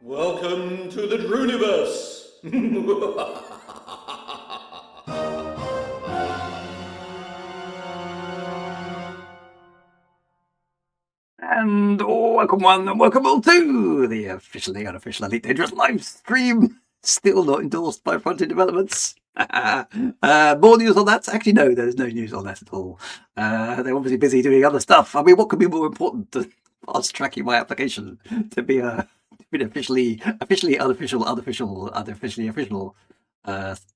Welcome to the Drooniverse! And welcome one and welcome all to the officially unofficial Elite Dangerous live stream. Still not endorsed by Frontier Developments. More news on that? Actually, no, there's no news on that at all. They're obviously busy doing other stuff. I mean, what could be more important than fast tracking my application to be officially unofficial, unofficially official,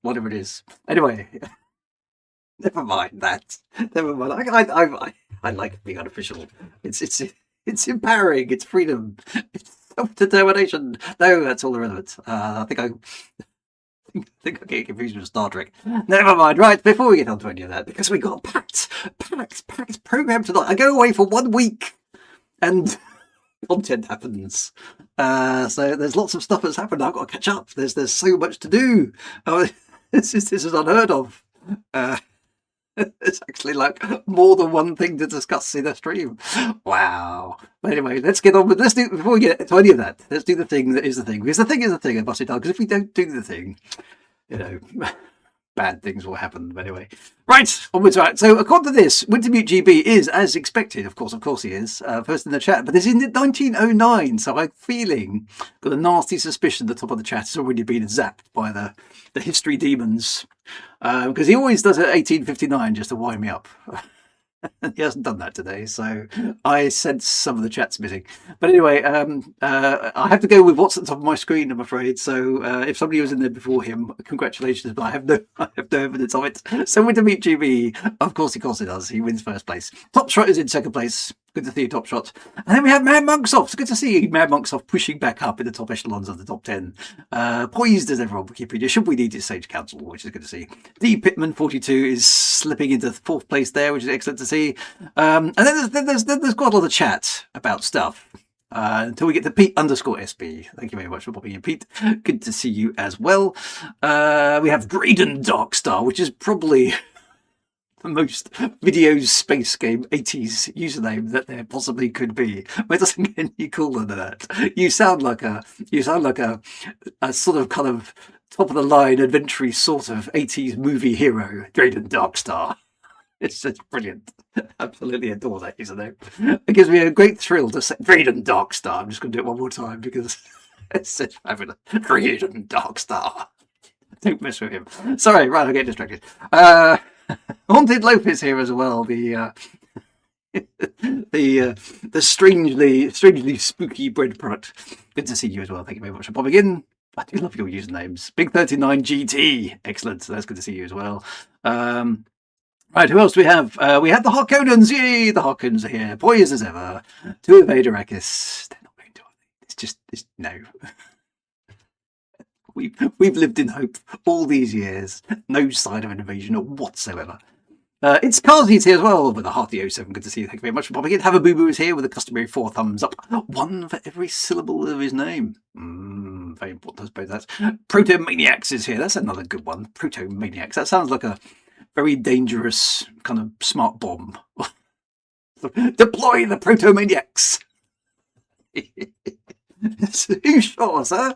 whatever it is. Anyway, never mind that. Never mind. I like being unofficial. It's empowering. It's freedom. It's self-determination. No, that's all irrelevant. I think I get confused with Star Trek. Never mind. Right, before we get on to any of that, because we got a packed program tonight. I go away for 1 week, and content happens. So there's lots of stuff that's happened. I've got to catch up. There's so much to do. This is unheard of. It's actually like more than one thing to discuss in a stream. Wow. But anyway, let's get on with before we get to any of that, let's do the thing that is the thing. Because the thing is the thing at Busted Because if we don't do the thing, bad things will happen. But anyway. Right, onwards. Right. So according to this, Wintermute GB is as expected, of course he is, first in the chat, but this is in 1909, so I'm got a nasty suspicion the top of the chat has already been zapped by the history demons. Because he always does it at 1859 just to wind me up. He hasn't done that today, so I sense some of the chat's missing. But anyway, I have to go with what's at the top of my screen, I'm afraid. So if somebody was in there before him, congratulations, but I have no evidence of it. So Wintermute GB, of course he does. He wins first place. Top Shot is in second place. Good to see you, Top Shot. And then we have Mad Monksoft. It's good to see you, Mad Monksoft, pushing back up in the top echelons of the top 10. Poised as ever on Wikipedia. Should we need his Sage Council, which is good to see. D. Pittman 42 is slipping into fourth place there, which is excellent to see. And then there's quite a lot of chat about stuff. Until we get to Pete_SB. Thank you very much for popping in, Pete. Good to see you as well. We have Graydon Darkstar, which is probably the most videos space game 80s username that there possibly could be. It doesn't get any cooler than that. You sound like a sort of kind of top of the line adventure sort of 80s movie hero, Graydon Darkstar. It's just brilliant. Absolutely adore that username. It gives me a great thrill to say Graydon Darkstar. I'm just going to do it one more time because it's such fabulous. Graydon Darkstar. Don't mess with him. Sorry, right, I get distracted. Haunted Loaf is here as well. The strangely spooky bread product. Good to see you as well. Thank you very much for popping in. I do love your usernames. Big39GT. Excellent. So that's good to see you as well. Right, who else do we have? We have the Harkonnens. Yay, the Harkonnens are here. Poised as ever. To evade Arrakis. They're not going to. It's no. We've lived in hope all these years. No sign of an invasion whatsoever. It's Kazi's here as well with a hearty 07. Good to see you. Thank you very much for popping in. Have a Boo Boo is here with a customary 4 thumbs up. One for every syllable of his name. Very important, I suppose that's. Protomaniacs is here. That's another good one. Protomaniacs. That sounds like a very dangerous kind of smart bomb. Deploy the Protomaniacs. You sure, sir?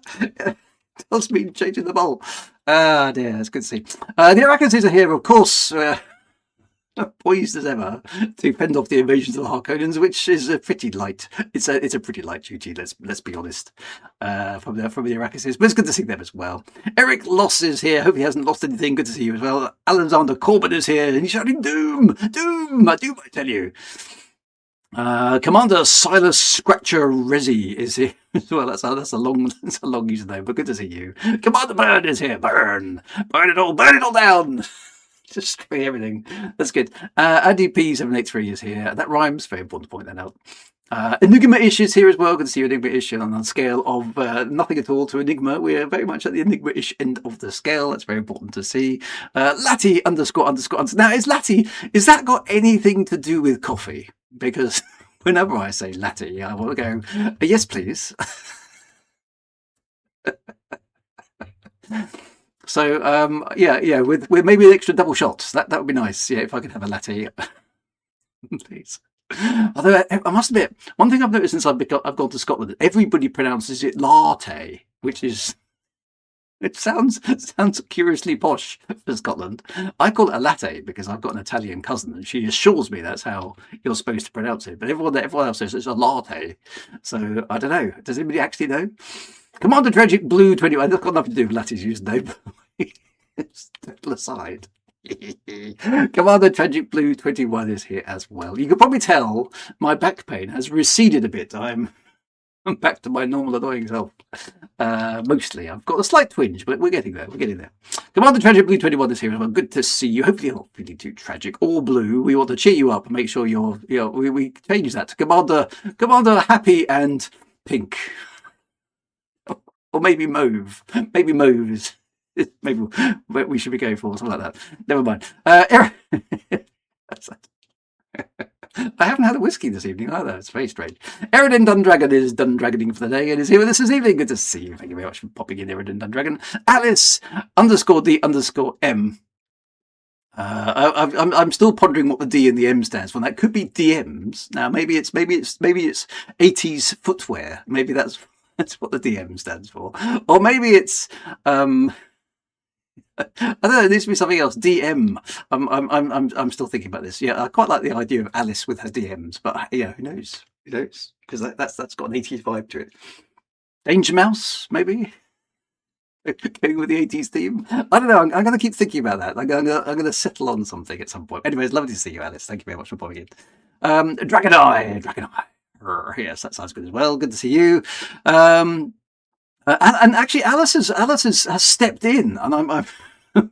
Tells me changing the bowl. Ah, dear, it's good to see. The Arrakis are here, of course, poised as ever to fend off the invasions of the Harkonnens, which is a pretty light. It's a pretty light duty. Let's be honest. From the Arrakis, but it's good to see them as well. Eric Loss is here. Hope he hasn't lost anything. Good to see you as well. Alexander Corbin is here, and he's shouting "Doom, Doom, I tell you." Commander Silas Scratcher Resi is here as well. That's a long username, but good to see you. Commander Burn is here. Burn it all down. Just destroy everything. That's good. Andy P783 is here. That rhymes. Very important to point that out. Enigma-ish is here as well. Good to see you, Enigma-ish. And on a scale of nothing at all to Enigma, we're very much at the Enigma-ish end of the scale. That's very important to see. Latty ___. Now, is that got anything to do with coffee? Because whenever I say latte, I want to go, yes, please. So, yeah, with maybe an extra double shot. That would be nice. Yeah, if I could have a latte, please. Although I must admit, one thing I've noticed since I've gone to Scotland, everybody pronounces it latte, which is it sounds curiously posh for Scotland. I call it a latte because I've got an Italian cousin, and she assures me that's how you're supposed to pronounce it. But everyone else says it's a latte. So I don't know. Does anybody actually know? Commander Tragic Blue 21. That's got nothing to do with Lattie's username. It's total aside. Commander Tragic Blue 21 is here as well. You can probably tell my back pain has receded a bit. I'm back to my normal annoying self. Mostly. I've got a slight twinge, but we're getting there. Commander Tragic Blue 21 is here as well. Good to see you. Hopefully you're not feeling too tragic or blue. We want to cheer you up and make sure we change that to Commander Happy and Pink. Or maybe Mauve. Maybe Mauve is... Maybe we should be going for something like that. Never mind. Eric... I haven't had a whiskey this evening either. It's very strange. Eridan Dundragon is Dundragoning for the day and is here with us this evening. Good to see you. Thank you very much for popping in, Eridan Dundragon. Alice _D_M. I'm still pondering what the D and the M stands for. That could be DMs. Now maybe it's 80s footwear. Maybe that's what the DM stands for. Or maybe it's I don't know. It needs to be something else. DM. I'm still thinking about this. Yeah, I quite like the idea of Alice with her DMs, but yeah, who knows? Because that's got an 80s vibe to it. Danger Mouse, maybe. Going with the 80s theme. I don't know. I'm going to keep thinking about that. I'm going to settle on something at some point. Anyway, it's lovely to see you, Alice. Thank you very much for popping in. Dragon Eye. Yes, that sounds good as well. Good to see you. And actually, Alice has stepped in, and I'm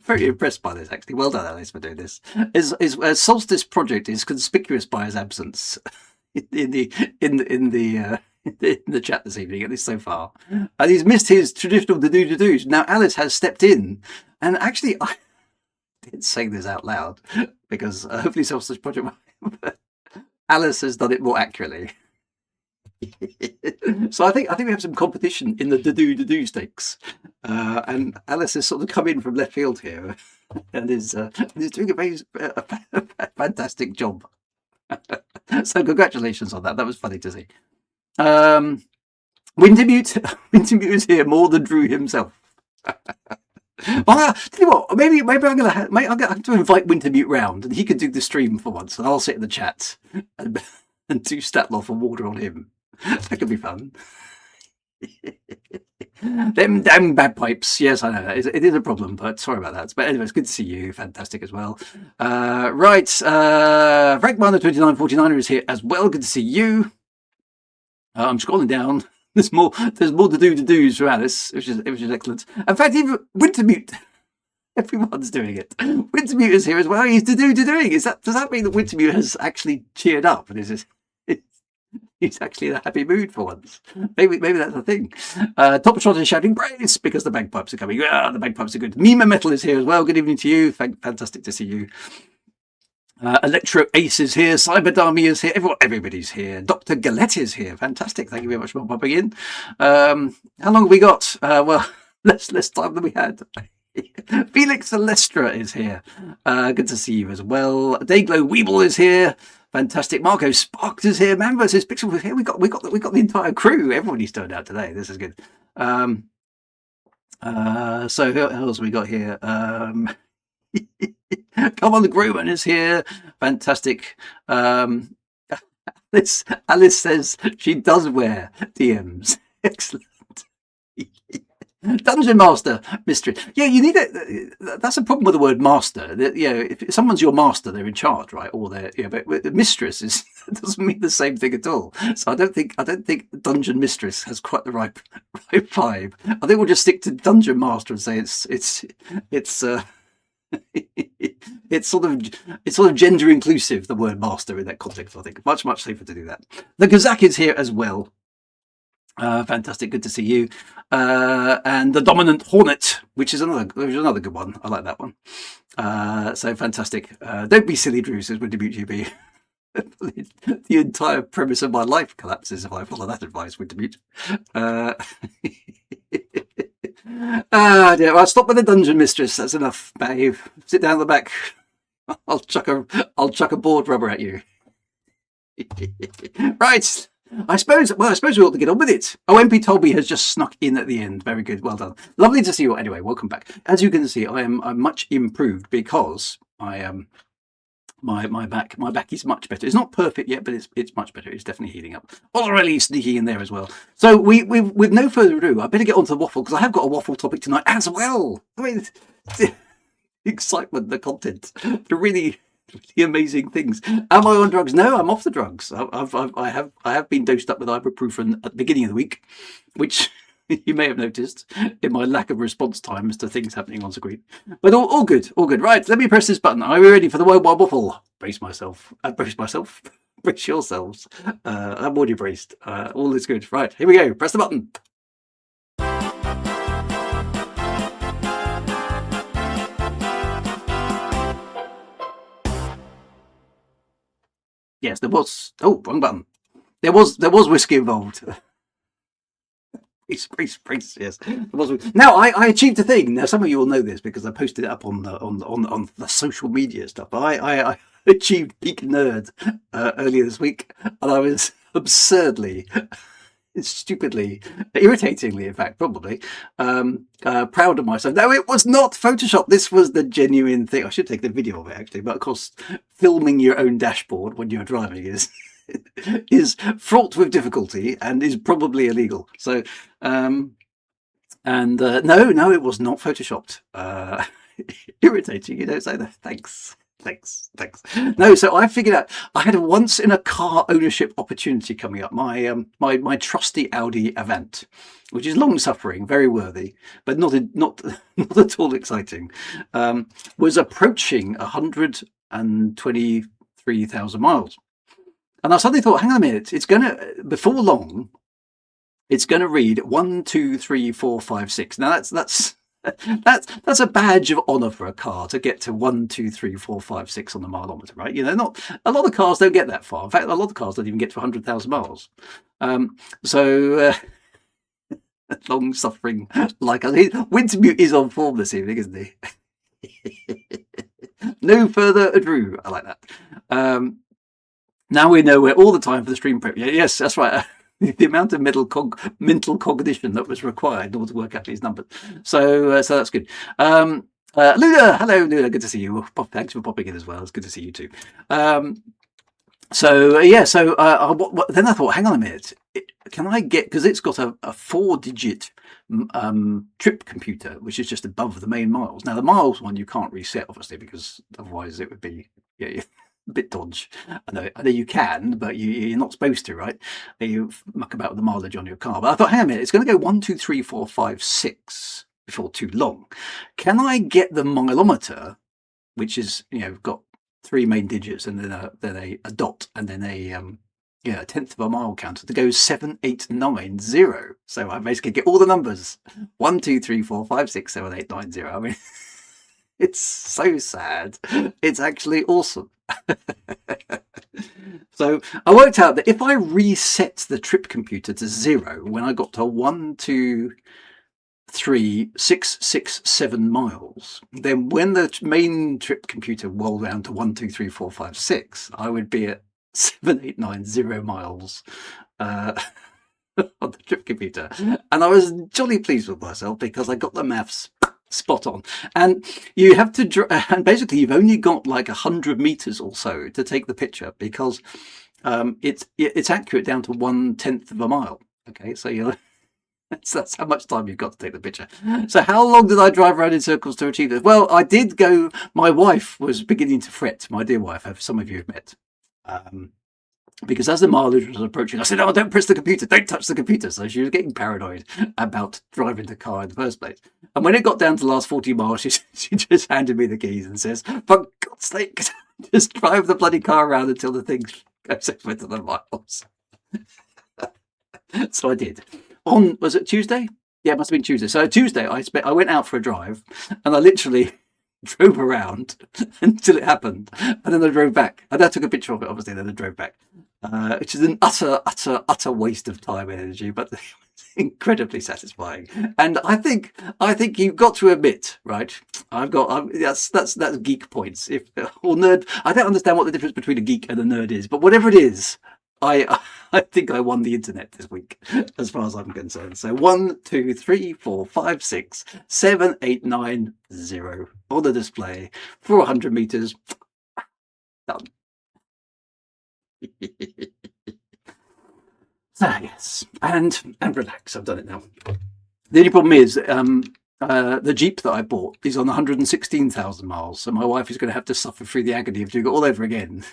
very impressed by this. Actually, well done, Alice, for doing this. His Solstice project is conspicuous by his absence in the chat this evening, at least so far, and he's missed his traditional do-do-dos. Now Alice has stepped in, and actually, I didn't say this out loud because hopefully Solstice project, Alice has done it more accurately. So I think we have some competition in the do stakes, and Alice has sort of come in from left field here, and is doing a fantastic job. So congratulations on that. That was funny to see. Wintermute is here more than Drew himself. Well, tell you what, maybe I'm going to have to invite Wintermute round, and he can do the stream for once, and I'll sit in the chat and do Statloff and water on him. That could be fun. Them damn bagpipes. Yes, I know. It is a problem, but sorry about that. But anyway, it's good to see you. Fantastic as well. Right. Frank Miner 2949 is here as well. Good to see you. I'm scrolling down. There's more to do's for Alice, which is excellent. In fact, even Wintermute. Everyone's doing it. Wintermute is here as well. He's doing. Does that mean that Wintermute has actually cheered up and he's actually in a happy mood for once? Maybe that's the thing. Top Shot is shouting praise because the bagpipes are coming. The bagpipes are good. Mima Metal is here as well. Good evening to you. Fantastic to see you. Electro Ace is here. Cyberdarmy is here. Everybody's here. Dr. Galnets is here. Fantastic. Thank you very much for popping in. How long have we got? Well, less time than we had. Felix Celestra is here. Good to see you as well. Dayglow Weeble is here. Fantastic. Marco Sparks is here. Man vs Pixel is here. We got the entire crew. Everybody's turned out today. This is good. So who else we got here? Come on, the Grooman is here. Fantastic. Alice says she does wear DMs. Excellent. Dungeon Master, Mistress. Yeah, you need it. That's a problem with the word master. If someone's your master, they're in charge, right? Or but mistress doesn't mean the same thing at all. So I don't think Dungeon Mistress has quite the right vibe. I think we'll just stick to Dungeon Master and say it's sort of gender inclusive, the word master in that context. I think much safer to do that. The Kazak is here as well. Fantastic, good to see you. And the Dominant Hornet, which is another good one. I like that one. So fantastic. Don't be silly, Drew, says Wintermute GB. The entire premise of my life collapses if I follow that advice, Wintermute. Dear. Well, stop with the Dungeon Mistress. That's enough, babe. Sit down at the back. I'll chuck a board rubber at you. Right. I suppose we ought to get on with it. Oh, MP Tolby has just snuck in at the end. Very good. Well done. Lovely to see you. Anyway, welcome back. As you can see, I'm much improved because I am. My back is much better. It's not perfect yet, but it's much better. It's definitely healing up. Already sneaking in there as well. So with no further ado, I better get on to the waffle because I have got a waffle topic tonight as well. I mean, the excitement, the content, the really amazing things. Am I on drugs? No, I'm off the drugs. I have been dosed up with ibuprofen at the beginning of the week, which you may have noticed in my lack of response times to things happening on screen. But all good, all good. Right, let me press this button. Are we ready for the worldwide waffle? Brace myself. Brace myself. Brace yourselves. I'm already braced. All is good. Right, here we go. Press the button. Yes, there was. Oh, wrong button. There was whiskey involved. Brace. Yes. Now I achieved a thing. Now some of you will know this because I posted it up on the social media stuff. I achieved peak nerd earlier this week, and I was absurdly, stupidly, irritatingly, in fact, probably proud of myself. No, it was not Photoshop. This was the genuine thing. I should take the video of it actually, but of course, filming your own dashboard when you're driving is fraught with difficulty and is probably illegal. So, no, it was not photoshopped. Irritating, you don't say that. Thanks. No, so I figured out I had a once in a car ownership opportunity coming up. My trusty Audi Avant, which is long suffering, very worthy, but not at all exciting, was approaching 123,000 miles. And I suddenly thought, hang on a minute, before long, it's gonna read 1, 2, 3, 4, 5, 6. Now that's a badge of honour for a car to get to 1, 2, 3, 4, 5, 6 on the mileometer, right? You know, not a lot of cars don't get that far. In fact, a lot of cars don't even get to 100,000 miles. Long suffering, like Wintermute is on form this evening, isn't he? No further ado. I like that. Now we know we're all the time for the stream prep. Yes, that's right. The amount of mental cognition that was required in order to work out these numbers. So that's good. Luna, hello, Luna. Good to see you. Thanks for popping in as well. It's good to see you too. Then I thought, hang on a minute. Can I get, because it's got a 4-digit trip computer, which is just above the main miles. Now the miles one you can't reset, obviously, because otherwise it would be a bit dodge. I know you can, but you're not supposed to, right? You muck about with the mileage on your car. But I thought, hang on a minute, it's going to go 1, 2, 3, 4, 5, 6 before too long. Can I get the mileometer, which is got 3 main digits and then a dot and then a tenth of a mile counter to go 7890. So I basically get all the numbers 1, 2, 3, 4, 5, 6, 7, 8, 9, 0. I mean, it's so sad. It's actually awesome. So I worked out that if I reset the trip computer to 0 when I got to 1, 2, 3, 6, 6, 7 miles, then when the main trip computer rolled around to 1, 2, 3, 4, 5, 6, I would be at 7890 miles on the trip computer, and I was jolly pleased with myself because I got the maths spot on. And you have to and basically you've only got like 100 meters or so to take the picture because it's accurate down to 1/10 of a mile. Okay, so that's how much time you've got to take the picture. So how long did I drive around in circles to achieve this? Well, I did go. My wife was beginning to fret. My dear wife, as some of you have met. Because as the mileage was approaching, I said, "Oh, don't press the computer, don't touch the computer." So she was getting paranoid about driving the car in the first place. And when it got down to the last 40 miles, she just handed me the keys and says, "For God's sake, just drive the bloody car around until the thing goes over to the miles." So I did. Was it Tuesday? Yeah, it must have been Tuesday. So Tuesday, I went out for a drive, and I literally drove around until it happened, and then I drove back. And I took a picture of it, obviously, then I drove back, which is an utter waste of time and energy, but incredibly satisfying. And I think you've got to admit, right? That's geek points. If or nerd, I don't understand what the difference between a geek and a nerd is, but whatever it is, I I think I won the internet this week, as far as I'm concerned. So 1, 2, 3, 4, 5, 6, 7, 8, 9, 0 on the display for 100 meters. Done. So yes, and relax. I've done it now. The only problem is, the Jeep that I bought is on 116,000 miles, so my wife is going to have to suffer through the agony of doing it all over again.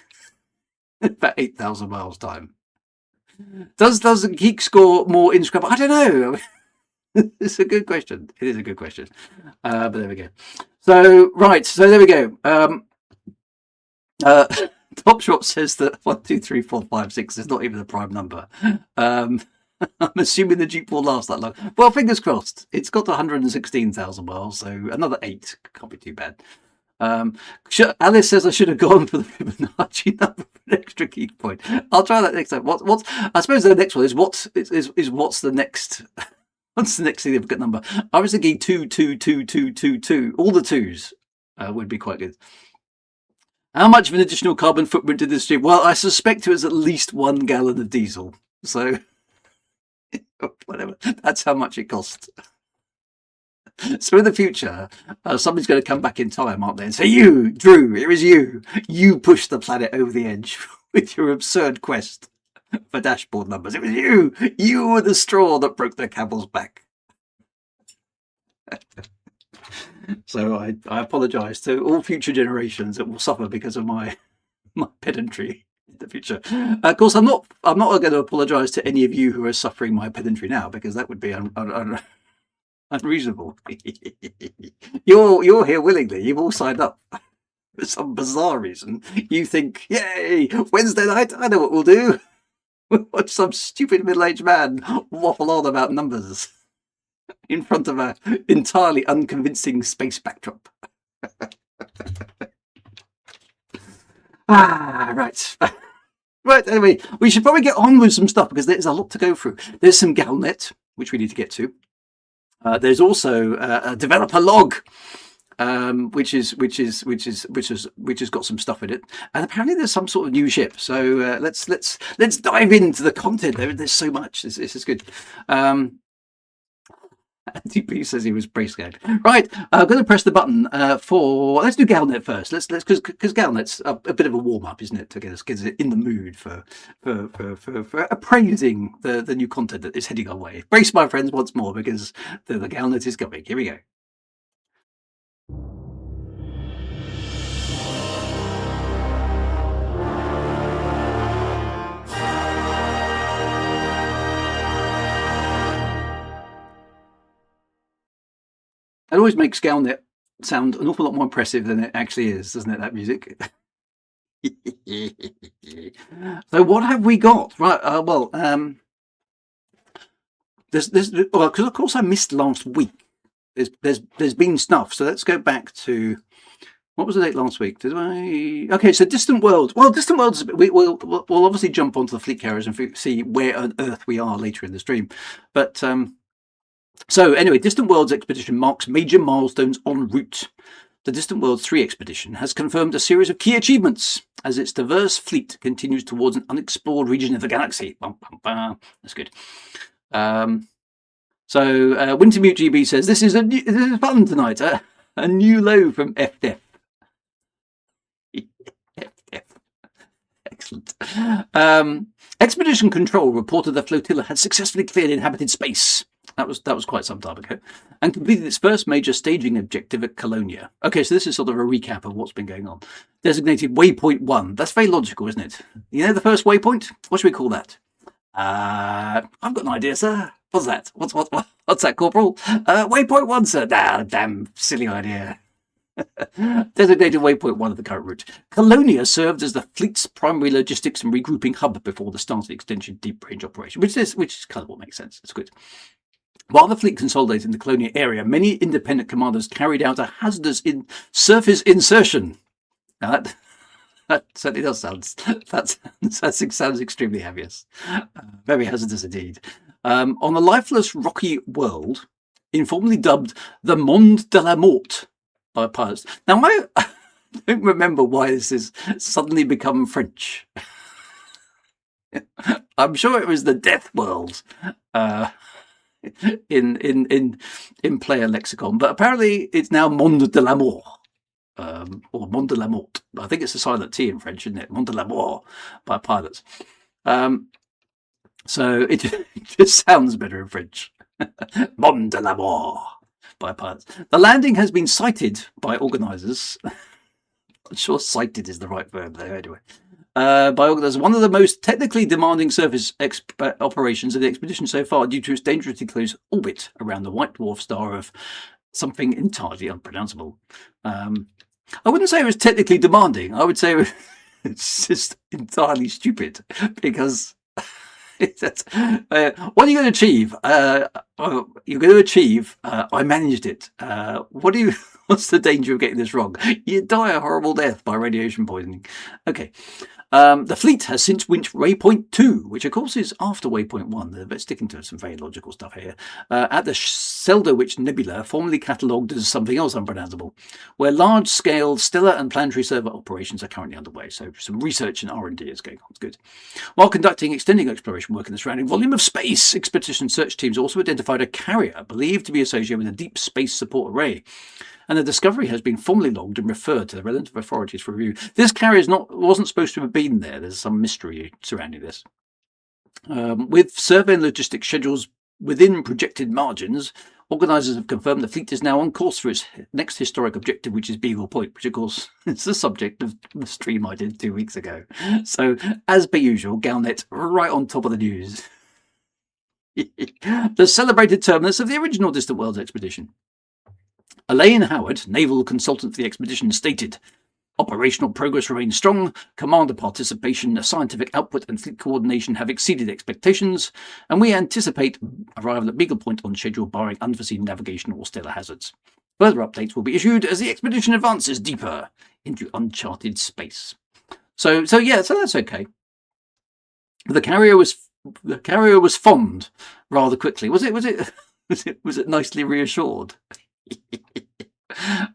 About 8,000 miles time. Does the geek score more in Scrabble? I don't know. It's a good question. It is a good question. But there we go. So right. So there we go. Top Shot says that 1, 2, 3, 4, 5, 6 is not even a prime number. I'm assuming the Jeep will last that long. Well, fingers crossed. It's got 116,000 miles, so another 8 can't be too bad. Alice says I should have gone for the Fibonacci number for an extra geek point. I'll try that next time. What's I suppose the next one is what's the next what's the next significant number? I was thinking 2, 2, 2, 2, 2, 2. All the twos would be quite good. How much of an additional carbon footprint did this Jeep? Well, I suspect it was at least 1 gallon of diesel. So whatever. That's how much it cost. So in the future, somebody's going to come back in time, aren't they, and say, "You, Drew, it was you. You pushed the planet over the edge with your absurd quest for dashboard numbers. It was you. You were the straw that broke the camel's back." So I apologise to all future generations that will suffer because of my pedantry in the future. Of course, I'm not going to apologise to any of you who are suffering my pedantry now, because that would be unreasonable. You're here willingly. You've all signed up for some bizarre reason. You think, "Yay, Wednesday night, I know what we'll do. We'll watch some stupid middle-aged man waffle on about numbers in front of an entirely unconvincing space backdrop." Right. Right, anyway, we should probably get on with some stuff because there's a lot to go through. There's some Galnet, which we need to get to. There's also a developer log, which has got some stuff in it, and apparently there's some sort of new ship. So let's dive into the content. There's so much. This is good. DP says he was Brayscape. Right, I'm going to press the button for. Let's do Galnet first. Let's because Galnet's a bit of a warm up, isn't it, to get us in the mood for appraising the new content that is heading our way. Brace, my friends, once more, because the Galnet is coming. Here we go. It always makes Galnet sound an awful lot more impressive than it actually is, doesn't it, that music? So what have we got? Right, because of course I missed last week. There's been stuff, so let's go back to what was the date last week? Okay, so Distant Worlds. Well, Distant Worlds. We'll obviously jump onto the fleet carriers and see where on Earth we are later in the stream, but. So anyway, Distant Worlds expedition marks major milestones en route. The Distant Worlds 3 expedition has confirmed a series of key achievements as its diverse fleet continues towards an unexplored region of the galaxy. That's good. So Wintermute GB says, this is fun tonight. A new low from FDF. Excellent. Expedition Control reported the flotilla had successfully cleared inhabited space. That was quite some time ago, and completed its first major staging objective at Colonia. Okay, so this is sort of a recap of what's been going on. Designated Waypoint 1. That's very logical, isn't it? You know the first waypoint? What should we call that? I've got an idea, sir. What's that? What's that, Corporal? Waypoint 1, sir. Damn silly idea. Designated Waypoint 1 of the current route. Colonia served as the fleet's primary logistics and regrouping hub before the start of the extension deep range operation, which is kind of what makes sense. It's good. While the fleet consolidated in the Colonia area, many independent commanders carried out a hazardous surface insertion. Now that certainly does sound. That sounds extremely hazardous. Very hazardous indeed. On the lifeless rocky world, informally dubbed the Monde de la Mort by pilots. Now, I don't remember why this has suddenly become French. I'm sure it was the Death World in player lexicon, but apparently it's now Monde de l'amour. Or Monde de la Mort. I think it's a silent T in French, isn't it? Monde de l'amour by pilots. So it just sounds better in French. Monde de l'amour by pilots. The landing has been cited by organisers. I'm sure cited is the right verb there, anyway. By organisers, one of the most technically demanding surface operations of the expedition so far, due to its dangerously close orbit around the white dwarf star of something entirely unpronounceable. I wouldn't say it was technically demanding. I would say it's just entirely stupid, because what are you going to achieve? You're going to achieve, I managed it. What's the danger of getting this wrong? You die a horrible death by radiation poisoning. Okay. The fleet has since reached waypoint 2, which of course is after waypoint 1. They're sticking to some very logical stuff here. At the Seldowitch Nebula, formerly catalogued as something else unpronounceable, where large-scale stellar and planetary server operations are currently underway. So some research and R&D is going on. It's good. While conducting extending exploration work in the surrounding volume of space, expedition search teams also identified a carrier believed to be associated with a deep space support array. And the discovery has been formally logged and referred to the relevant authorities for review. This carrier wasn't supposed to have been there. There's some mystery surrounding this. With survey and logistics schedules within projected margins, organisers have confirmed the fleet is now on course for its next historic objective, which is Beagle Point, which of course is the subject of the stream I did 2 weeks ago. So, as per usual, Galnets right on top of the news. The celebrated terminus of the original Distant Worlds expedition. Elaine Howard, naval consultant for the expedition, stated, "Operational progress remains strong, commander participation, scientific output and fleet coordination have exceeded expectations, and we anticipate arrival at Beagle Point on schedule barring unforeseen navigation or stellar hazards. Further updates will be issued as the expedition advances deeper into uncharted space." So that's okay. The carrier was fond rather quickly. Was it nicely reassured?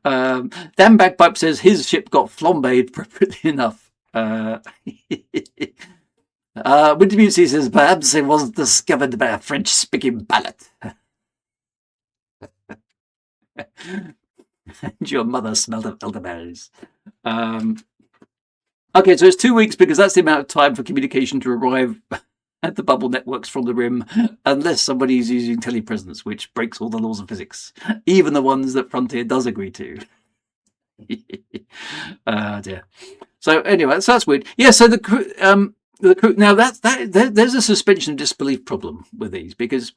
Dan Bagpipe says his ship got flambéed appropriately enough. Winter Music says perhaps it was discovered by a French-speaking pilot. And your mother smelled of elderberries. Okay, so it's 2 weeks because that's the amount of time for communication to arrive at the bubble networks from the rim, unless somebody is using telepresence, which breaks all the laws of physics, even the ones that Frontier does agree to. Dear. So anyway, so that's weird. Yeah. So the crew. Now there's a suspension of disbelief problem with these, because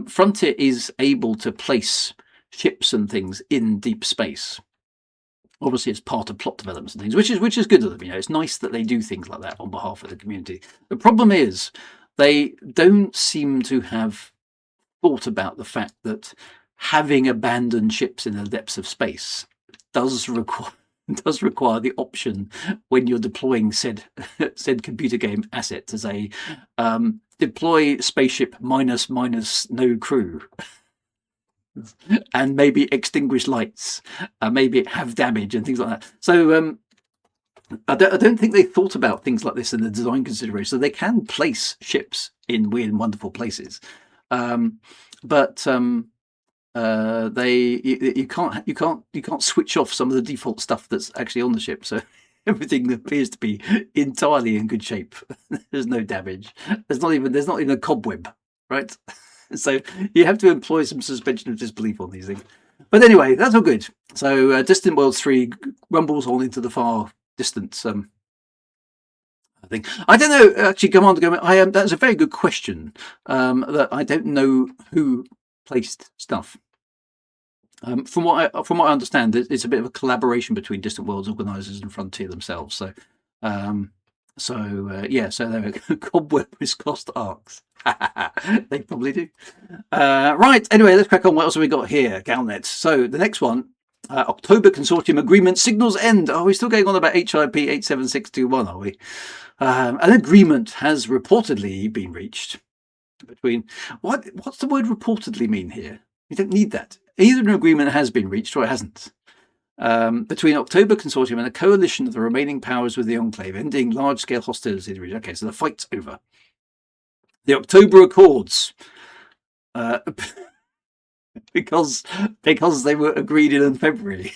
Frontier is able to place ships and things in deep space. Obviously, it's part of plot developments and things, which is good of them. It's nice that they do things like that on behalf of the community. The problem is they don't seem to have thought about the fact that having abandoned ships in the depths of space does require the option when you're deploying said computer game asset to say deploy spaceship minus no crew. And maybe extinguish lights, maybe have damage and things like that. So I don't think they thought about things like this in the design consideration. So they can place ships in weird and wonderful places, but you can't switch off some of the default stuff that's actually on the ship. So everything appears to be entirely in good shape. There's no damage. There's not even a cobweb, right? So you have to employ some suspension of disbelief on these things. But anyway, that's all good. So Distant Worlds 3 rumbles on into the far distance. I think I don't know. Actually, Commander Gomez, that's a very good question. That I don't know who placed stuff. From what I understand, it's a bit of a collaboration between Distant Worlds organisers and Frontier themselves. So there we go. Cobweb is cost arcs. They probably do. Right, anyway, let's crack on. What else have we got here? Galnets. So the next one, October Consortium Agreement signals end. Are we still going on about HIP 87621, are we? An agreement has reportedly been reached between... What's the word reportedly mean here? You don't need that. Either an agreement has been reached or it hasn't. between October Consortium and a coalition of the remaining powers with the Enclave, ending large-scale hostilities in the region. Okay, so the fight's over. The October Accords, because they were agreed in February.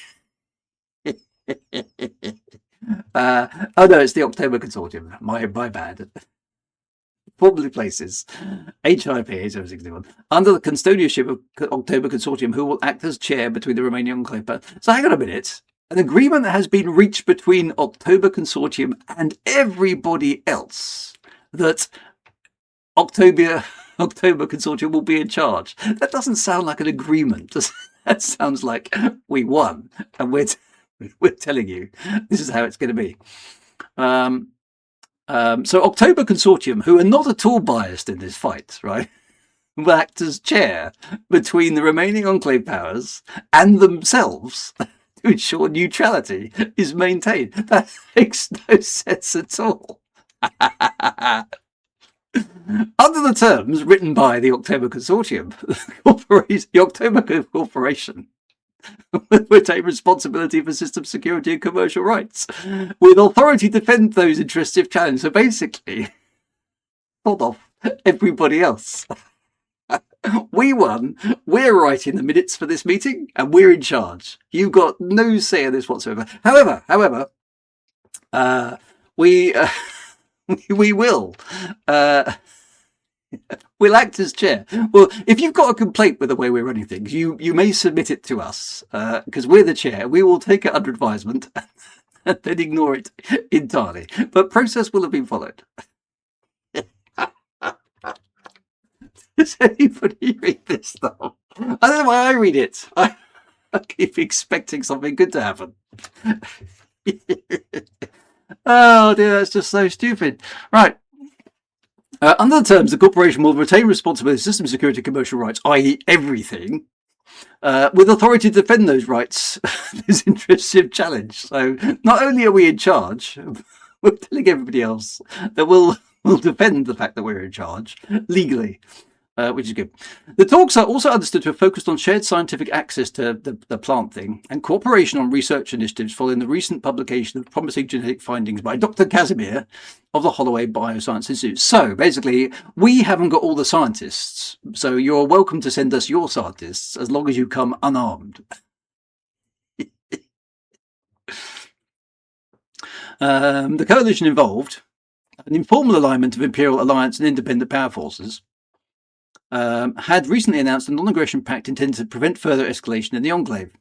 Oh no, it's the October Consortium. My bad. Formerly places HIP 861 under the custodianship of October Consortium, who will act as chair between the remaining Enclave. So hang on a minute. An agreement has been reached between October Consortium and everybody else that October Consortium will be in charge. That doesn't sound like an agreement. That sounds like we won, and we're telling you this is how it's going to be. So October Consortium, who are not at all biased in this fight, right, will act as chair between the remaining Enclave powers and themselves to ensure neutrality is maintained. That makes no sense at all. Under the terms written by the October Consortium, the October Corporation will take responsibility for system security and commercial rights, with authority to defend those interests if challenged. So basically, hold off everybody else. We won. We're writing the minutes for this meeting, and we're in charge. You've got no say in this whatsoever. However, we will. We'll act as chair. Well, if you've got a complaint with the way we're running things, you may submit it to us, because we're the chair. We will take it under advisement and then ignore it entirely. But process will have been followed. Does anybody read this stuff? I don't know why I read it. I keep expecting something good to happen. Oh dear, that's just so stupid. Right. Under the terms, the corporation will retain responsibility for system security and commercial rights, i.e. everything, with authority to defend those rights is interests if challenged. So not only are we in charge, we're telling everybody else that we'll defend the fact that we're in charge legally. Which is good. The talks are also understood to have focused on shared scientific access to the plant thing and cooperation on research initiatives following the recent publication of promising genetic findings by Dr. Casimir of the Holloway Bioscience Institute. So basically, we haven't got all the scientists, so you're welcome to send us your scientists as long as you come unarmed. The coalition involved an informal alignment of Imperial Alliance and independent power forces. Had recently announced a non-aggression pact intended to prevent further escalation in the Enclave.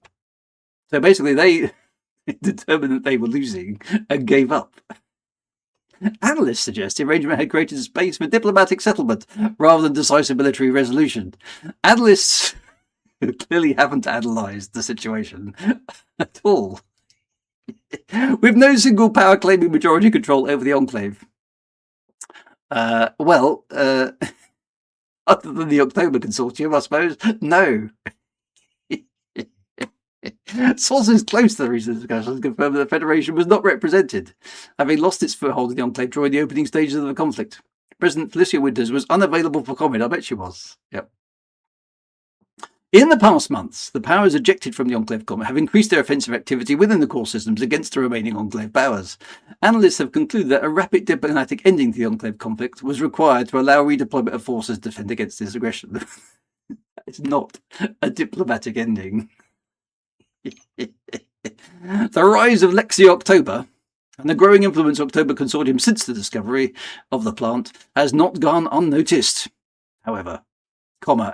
So basically, they determined that they were losing and gave up. Analysts suggest the arrangement had created space for diplomatic settlement rather than decisive military resolution. Analysts clearly haven't analysed the situation at all. With no single power claiming majority control over the Enclave. Other than the October Consortium, I suppose. No. Sources close to the recent discussions confirm that the Federation was not represented, having lost its foothold in the Enclave during the opening stages of the conflict. President Felicia Winters was unavailable for comment. I bet she was. Yep. In the past months, the powers ejected from the Enclave comment have increased their offensive activity within the core systems against the remaining Enclave powers. Analysts have concluded that a rapid diplomatic ending to the Enclave conflict was required to allow redeployment of forces to defend against this aggression. It's not a diplomatic ending. The rise of Lexi October and the growing influence of October Consortium since the discovery of the plant has not gone unnoticed. However,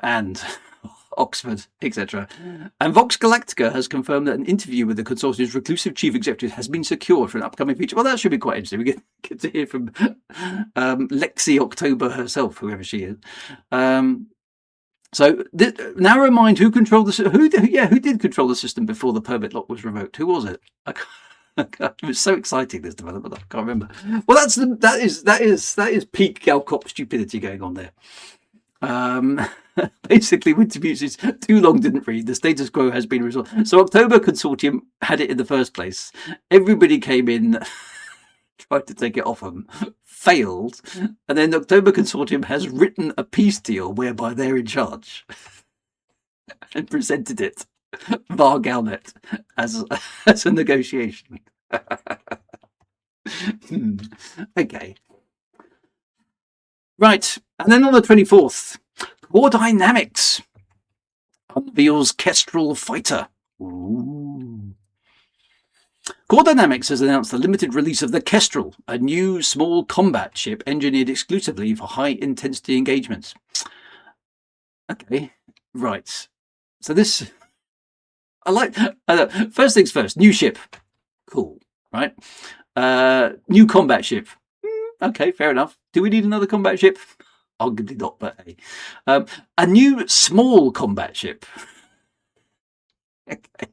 and Oxford, etc. And Vox Galactica has confirmed that an interview with the consortium's reclusive chief executive has been secured for an upcoming feature. Well, that should be quite interesting. We get to hear from Lexi October herself, whoever she is. So now remind who controlled the who did control the system before the permit lock was revoked. Who was it? It was so exciting, this development. I can't remember. Well, that is peak Galcop stupidity going on there. Basically, Winter Muses too long didn't read. The status quo has been resolved. So October Consortium had it in the first place. Everybody came in, tried to take it off them, failed, and then October Consortium has written a peace deal whereby they're in charge and presented it. via Galnet as a negotiation. Okay. Right. And then on the 24th, Core Dynamics unveils Kestrel Fighter. Ooh. Core Dynamics has announced the limited release of the Kestrel, a new small combat ship engineered exclusively for high-intensity engagements. Okay, right. So this, first things first, new ship. Cool, right? New combat ship. Okay, fair enough. Do we need another combat ship? Arguably not, but hey. A new small combat ship. Okay.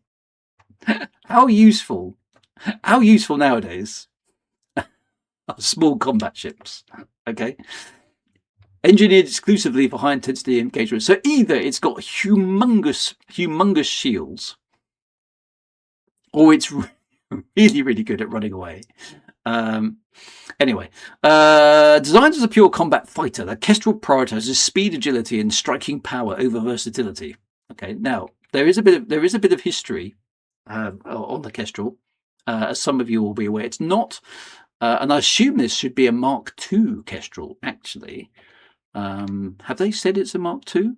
How useful nowadays are small combat ships? Okay. Engineered exclusively for high intensity engagement. So either it's got humongous shields, or it's really, really good at running away. Anyway, designed as a pure combat fighter, the Kestrel prioritizes speed, agility, and striking power over versatility. Okay, now there is a bit of history on the Kestrel, as some of you will be aware. It's not, and I assume this should be a Mark II Kestrel. Actually, have they said it's a Mark II?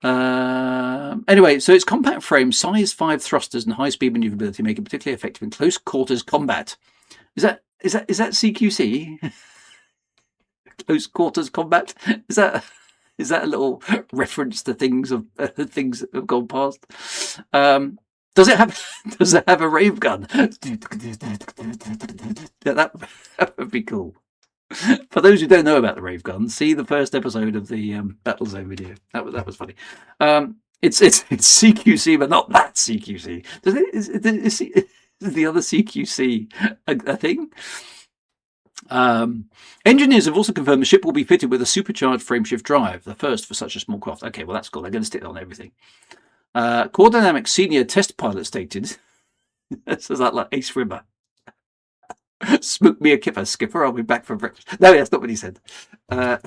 Anyway, so its compact frame, size 5 thrusters, and high speed maneuverability make it particularly effective in close quarters combat. Is that CQC? Close quarters combat? Is that a little reference to things that have gone past? Does it have a rave gun? That would be cool. For those who don't know about the rave gun, see the first episode of the Battle Zone video. That was funny. It's CQC, but not that CQC. Is the other CQC a thing? Engineers have also confirmed the ship will be fitted with a supercharged frameshift drive, the first for such a small craft. Okay, well that's cool. They're going to stick it on everything. Core Dynamics senior test pilot stated, "Says that like Ace Rimmer. Smoke me a kipper, skipper. I'll be back for breakfast." No, that's not what he said. The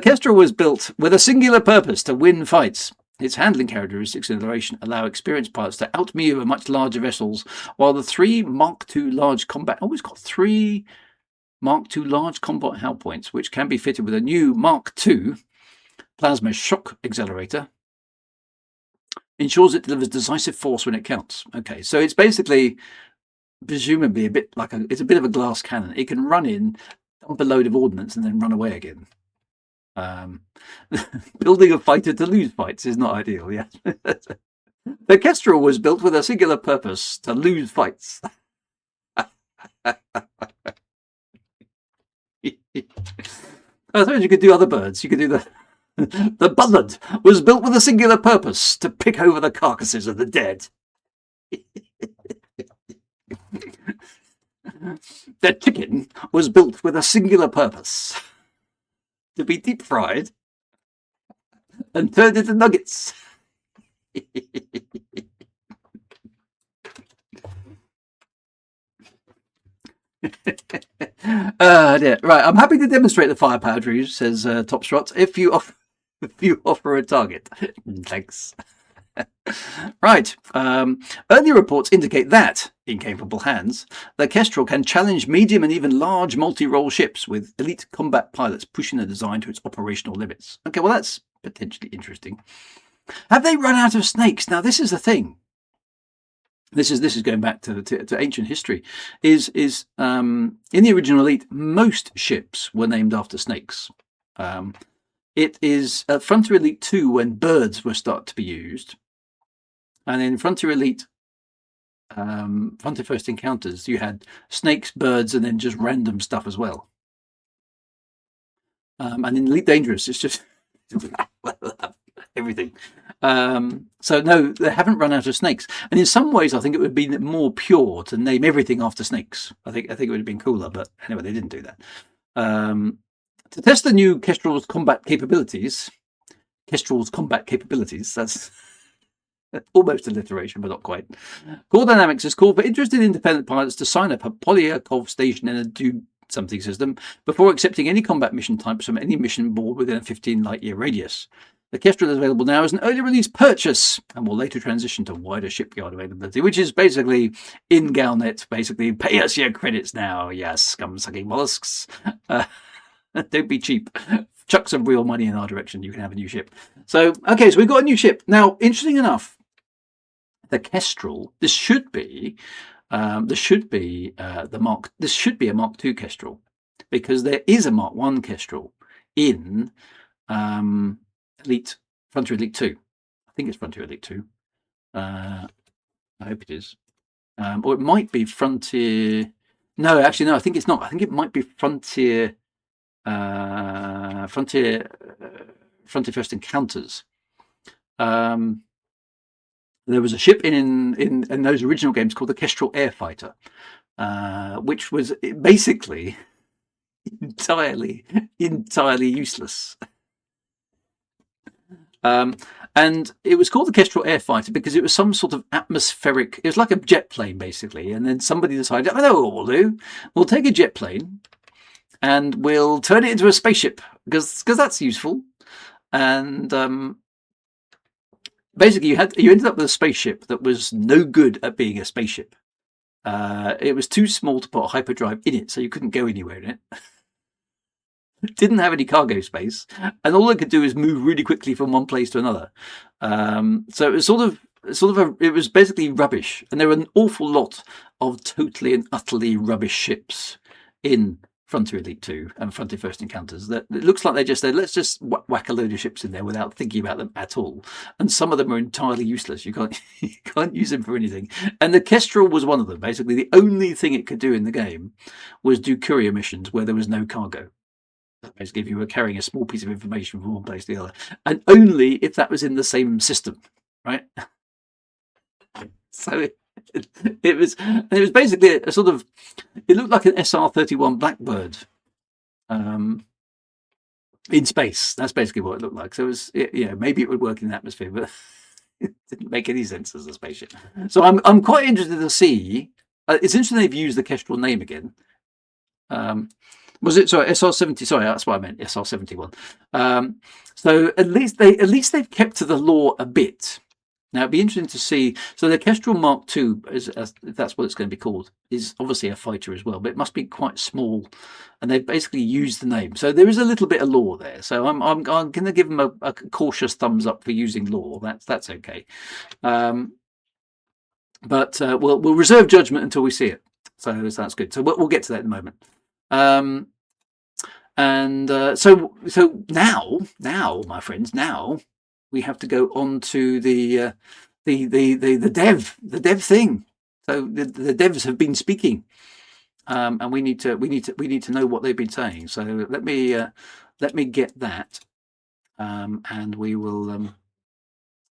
Kestrel was built with a singular purpose: to win fights. Its handling characteristics and acceleration allow experienced pilots to outmaneuver much larger vessels, while the 3 Mark II large combat... Oh, it's got 3 Mark II large combat hull points, which can be fitted with a new Mark II plasma shock accelerator. Ensures it delivers decisive force when it counts. Okay, so it's basically, presumably, it's a bit of a glass cannon. It can run in, dump a load of ordnance, and then run away again. Building a fighter to lose fights is not ideal, yeah. The Kestrel was built with a singular purpose: to lose fights. I suppose you could do other birds. You could do the buzzard was built with a singular purpose: to pick over the carcasses of the dead. The chicken was built with a singular purpose: to be deep fried and turned into nuggets. Right, I'm happy to demonstrate the firepower, Drew, says Top Strut, if you offer a target. Thanks. Right. Earlier reports indicate that, in capable hands, the Kestrel can challenge medium and even large multi-role ships, with elite combat pilots pushing the design to its operational limits. Okay, well, that's potentially interesting. Have they run out of snakes? Now, this is the thing. This is going back to ancient history. Is in the original Elite, most ships were named after snakes. It is at Frontier Elite 2 when birds were started to be used. And in Frontier Elite, Frontier First Encounters, you had snakes, birds, and then just random stuff as well. And in Elite Dangerous, it's just everything. So no, they haven't run out of snakes. And in some ways, I think it would be more pure to name everything after snakes. I think it would have been cooler, but anyway, they didn't do that. To test the new Kestrel's combat capabilities, that's almost alliteration, but not quite. Core Dynamics has called for interested independent pilots to sign up a Polyakov station in a do-something system before accepting any combat mission types from any mission board within a 15 light-year radius. The Kestrel is available now as an early release purchase and will later transition to wider shipyard availability, which is basically in Galnet, basically pay us your credits now, yes, scum-sucking mollusks. Don't be cheap. Chuck some real money in our direction, you can have a new ship. So, okay, so we've got a new ship. Now, interesting enough, the Kestrel, this should be a Mark II Kestrel, because there is a Mark I Kestrel in Frontier Elite 2. I think it's Frontier Elite 2. I hope it is. Or it might be Frontier. No, actually, no, I think it's not. I think it might be Frontier First Encounters. There was a ship in those original games called the Kestrel Airfighter, which was basically entirely useless. And it was called the Kestrel Airfighter because it was some sort of atmospheric. It was like a jet plane, basically. And then somebody decided, I know what we'll do. We'll take a jet plane and we'll turn it into a spaceship because that's useful. And basically, you ended up with a spaceship that was no good at being a spaceship. It was too small to put a hyperdrive in it, so you couldn't go anywhere in it. Didn't have any cargo space, and all it could do is move really quickly from one place to another. So it was it was basically rubbish, and there were an awful lot of totally and utterly rubbish ships in Frontier Elite 2 and Frontier First Encounters. That it looks like they just said, let's just whack a load of ships in there without thinking about them at all. And some of them are entirely useless. You can't use them for anything. And the Kestrel was one of them. Basically, the only thing it could do in the game was do courier missions where there was no cargo. Basically, if you were carrying a small piece of information from one place to the other, and only if that was in the same system, right? So it was basically a sort of, it looked like an SR-31 Blackbird in space. That's basically what it looked like. So it was, maybe it would work in the atmosphere, but it didn't make any sense as a spaceship. So I'm quite interested to see. It's interesting they've used the Kestrel name again. Was it SR-70? Sorry, that's what I meant. SR-71. So at least they've kept to the lore a bit. Now it'd be interesting to see. So the Kestrel Mark II, if that's what it's going to be called, is obviously a fighter as well, but it must be quite small, and they've basically used the name. So there is a little bit of lore there. So I'm going to give them a cautious thumbs up for using lore. That's okay. But we'll reserve judgment until we see it. So that's good. So we'll get to that in a moment. So now, my friends, now we have to go on to the dev thing. So the devs have been speaking, and we need to know what they've been saying. So let me get that, and we will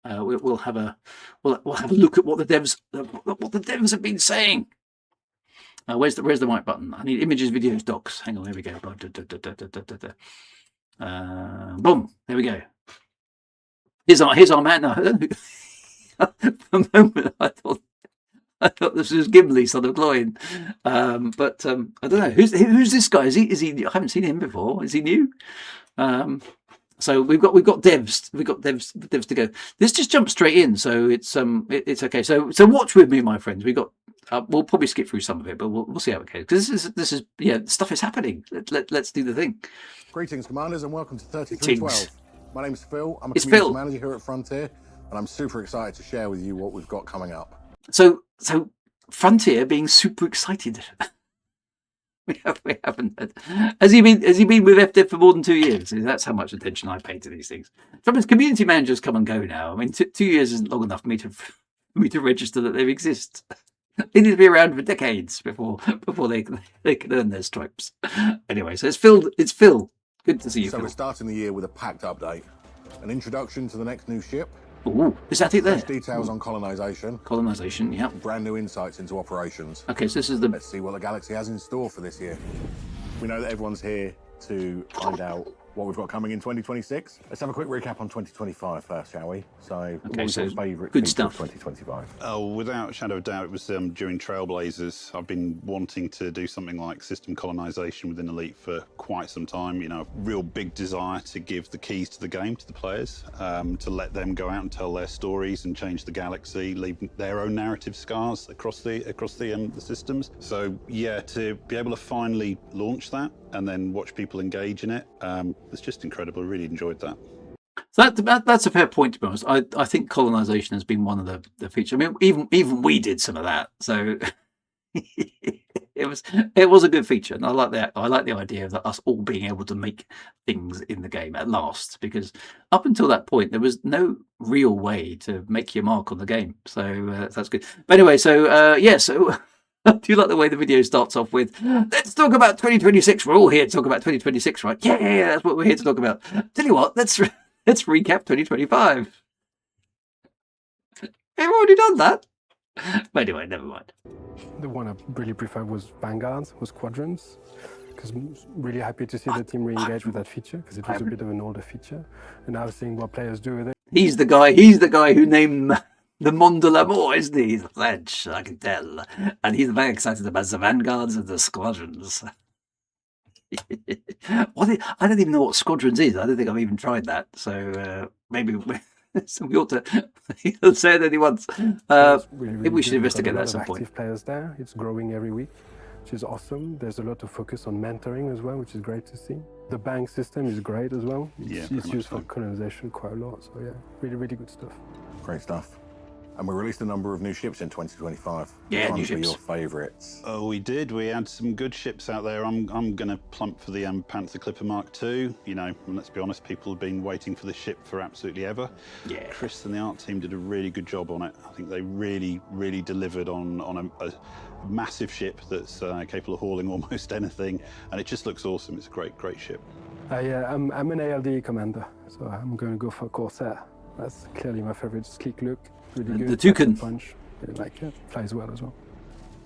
we'll have a look at what the devs have been saying. Where's the right button? I need images, videos, docs. Hang on, there we go. Boom, there we go. Here's our man. No, for a moment, I thought this was Gimli, son of Gloin. But I don't know who's this guy. Is he? I haven't seen him before. Is he new? So we've got devs to go. This just jumps straight in, so it's okay. So watch with me, my friends. We'll probably skip through some of it, but we'll see how it goes, because this is stuff is happening. Let's do the thing. Greetings, commanders, and welcome to 3312. My name's Phil. I'm a community manager here at Frontier, and I'm super excited to share with you what we've got coming up. So Frontier being super excited. We haven't had. Has he been with FDev for more than 2 years? That's how much attention I pay to these things. Trouble is, community managers come and go now. I mean, 2 years isn't long enough for me to register that they exist. They need to be around for decades before they can earn their stripes. Anyway, so it's Phil. Good to see you, So Phil. we're starting the year with a packed update. An introduction to the next new ship. Ooh, is that it there? Fresh details on colonization. Colonization, yeah. Brand new insights into operations. Okay, so this is the... Let's see what the galaxy has in store for this year. We know that everyone's here to find out what we've got coming in 2026. Let's have a quick recap on 2025 first, shall we? So, what was so your favourite good feature stuff. of 2025? Oh, without a shadow of doubt, it was during Trailblazers. I've been wanting to do something like system colonization within Elite for quite some time. You know, real big desire to give the keys to the game to the players, to let them go out and tell their stories and change the galaxy, leave their own narrative scars across the systems. So yeah, to be able to finally launch that and then watch people engage in it, it's just incredible. I really enjoyed that. So that's a fair point, to be honest. I think colonization has been one of the features. I mean, even we did some of that, so it was a good feature, and I like that. I like the idea of us all being able to make things in the game at last, because up until that point there was no real way to make your mark on the game. So that's good. But anyway, so yeah, so. I do like the way the video starts off with, let's talk about 2026. We're all here to talk about 2026, right? Yeah, that's what we're here to talk about. Tell you what, let's recap 2025. We've already done that. But anyway, never mind. The one I really preferred was Vanguards, was Squadrons, because I'm really happy to see the team re-engage with that feature, because it was a bit of an older feature. And now seeing what players do with it. He's the guy who named the Monde de l'Amour, isn't he? He's French, I can tell. And he's very excited about the Vanguards and the Squadrons. I don't even know what Squadrons is. I don't think I've even tried that. So maybe we ought to say it only once. Maybe we should investigate that at some point. Active players there. It's growing every week, which is awesome. There's a lot of focus on mentoring as well, which is great to see. The bank system is great as well. It's used for colonization quite a lot. So yeah, really, really good stuff. Great stuff. And we released a number of new ships in 2025. Yeah, Which new ones were ships. your favourites? Oh, we did. We had some good ships out there. I'm going to plump for the Panther Clipper Mark II. You know, and let's be honest, people have been waiting for this ship for absolutely ever. Yeah. Chris and the art team did a really good job on it. I think they really, really delivered on a massive ship that's capable of hauling almost anything, and it just looks awesome. It's a great ship. I'm an ALD commander, so I'm going to go for Corsair. That's clearly my favourite. Sleek look, really good. The Toucan. Punch, really like it. Flies well as well.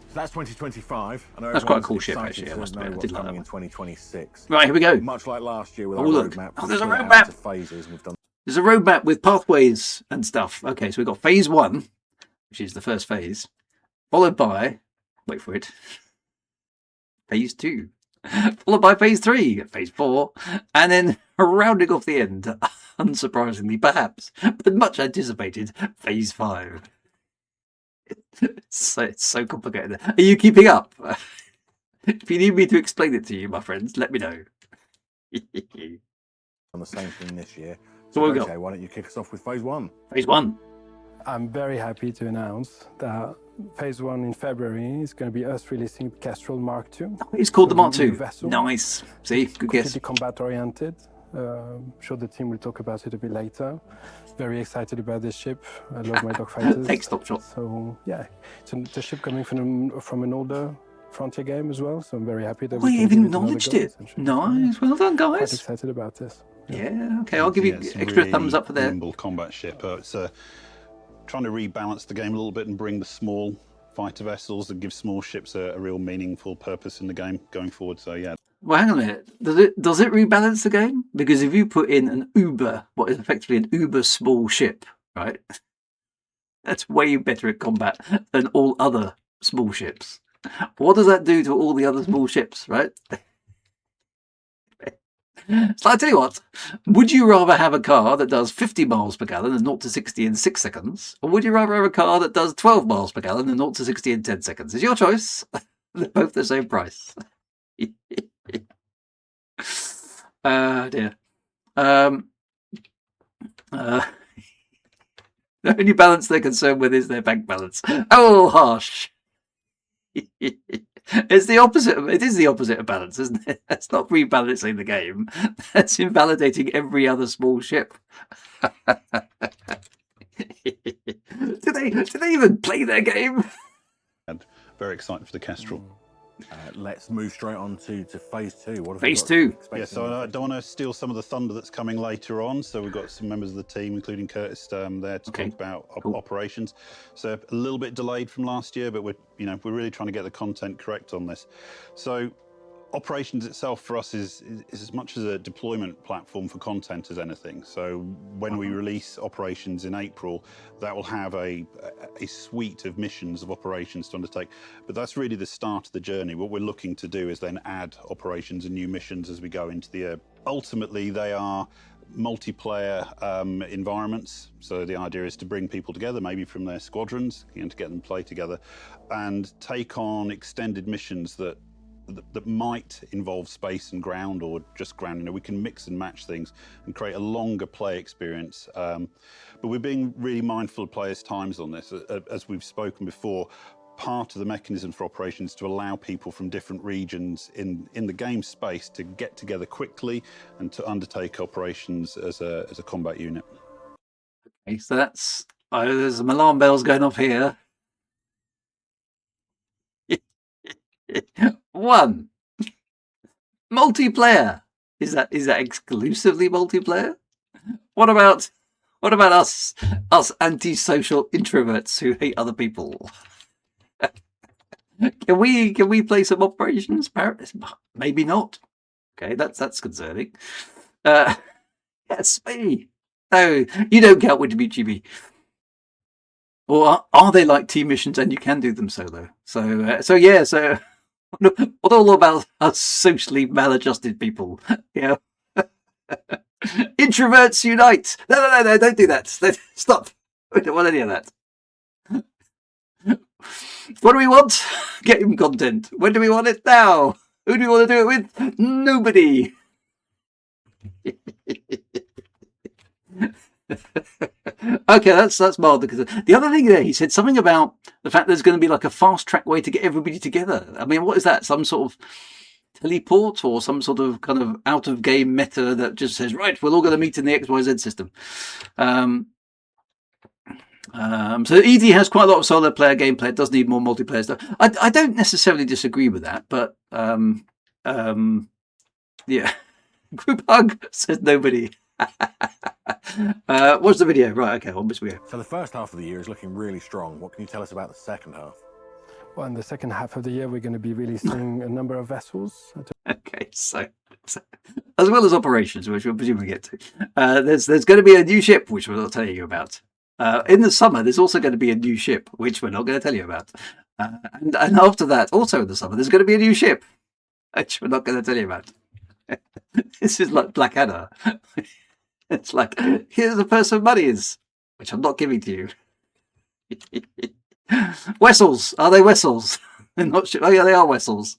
So that's 2025. I know That's quite a everyone's cool ship, excited actually, I to must know admit. I what's did like coming that in 2026. Right, here we go. Much like last year with Oh, our look. roadmap. Oh, there's a we split it roadmap. out into phases, and we've done. There's a roadmap with pathways and stuff. Okay, so we've got phase 1, which is the first phase, followed by, wait for it, phase 2, followed by phase 3, phase 4, and then rounding off the end, unsurprisingly perhaps, but much anticipated, phase 5. It's so complicated. Are you keeping up? If you need me to explain it to you, my friends, let me know. On the same thing this year. So what we got? Okay, why don't you kick us off with phase 1? Phase 1. I'm very happy to announce that phase 1 in February is going to be us releasing Kestrel Mark II. It's called the So Mark new II. vessel. Nice. See, good guess. Completely combat oriented. I'm sure the team will talk about it a bit later. Very excited about this ship. I love my dogfighters. Thanks, Top Shot. So yeah, it's a ship coming from an older Frontier game as well. So I'm very happy that We can even give another acknowledged go, it. essentially. Nice. Well done, Quite guys. excited about this. Yeah, okay, I'll give you it's a extra really thumbs up for that. nimble combat ship. It's trying to rebalance the game a little bit and bring the small fighter vessels and give small ships a real meaningful purpose in the game going forward. So yeah. Well, hang on a minute. Does it rebalance the game? Because if you put in an what is effectively an uber small ship, right? That's way better at combat than all other small ships. What does that do to all the other small ships, right? So I tell you what, would you rather have a car that does 50 miles per gallon and 0 to 60 in 6 seconds? Or would you rather have a car that does 12 miles per gallon and 0 to 60 in 10 seconds? It's your choice. They're both the same price. Dear. The only balance they're concerned with is their bank balance. Oh, harsh. It's the opposite. It is the opposite of balance, isn't it? That's not rebalancing the game. That's invalidating every other small ship. Do they even play their game? And very excited for the Kestrel. Let's move straight on to phase 2. What have Phase we got 2. expected Yeah, in so I phase don't want to steal some of the thunder that's coming later on. So we've got some members of the team, including Curtis, there to Okay, talk about cool. operations. So a little bit delayed from last year, but we're really trying to get the content correct on this. So Operations itself for us is as much as a deployment platform for content as anything. So when we release Operations in April, that will have a suite of missions of operations to undertake. But that's really the start of the journey. What we're looking to do is then add operations and new missions as we go into the year. Ultimately, they are multiplayer environments. So the idea is to bring people together, maybe from their squadrons, to get them to play together and take on extended missions that might involve space and ground or just ground. We can mix and match things and create a longer play experience. But we're being really mindful of players' times on this. As we've spoken before, part of the mechanism for operations to allow people from different regions in the game space to get together quickly and to undertake operations as a combat unit. Okay, so that's there's some alarm bells going off here. 1. Multiplayer. Is that exclusively multiplayer? What about us antisocial introverts who hate other people? Can we play some operations? Maybe not. Okay, that's concerning. Yes, me. No, you don't count with GB. Or are they like team missions and you can do them solo? So what all about us socially maladjusted people? Yeah. Introverts unite! No, don't do that. Stop. We don't want any of that. What do we want? Game content. When do we want it? Now. Who do we want to do it with? Nobody. Okay, that's mild. Because the other thing there, he said something about the fact there's going to be like a fast track way to get everybody together. I mean, what is that? Some sort of teleport or some sort of kind of out of game meta that just says, right, we're all going to meet in the XYZ system. So ED has quite a lot of solo player gameplay. It does need more multiplayer stuff. I don't necessarily disagree with that, but yeah. Group hug says nobody. What's the video? Right, okay, on this video. So the first half of the year is looking really strong. What can you tell us about the second half? Well, in the second half of the year, we're going to be releasing a number of vessels. Okay, so as well as operations, which we'll presumably get to, there's going to be a new ship, which we're not telling you about. In the summer, there's also going to be a new ship, which we're not going to tell you about. And after that, also in the summer, there's going to be a new ship, which we're not going to tell you about. This is like Blackadder. It's like, here's the person money is, which I'm not giving to you. Vessels. Are they vessels? They're not sure. Oh, yeah, they are vessels.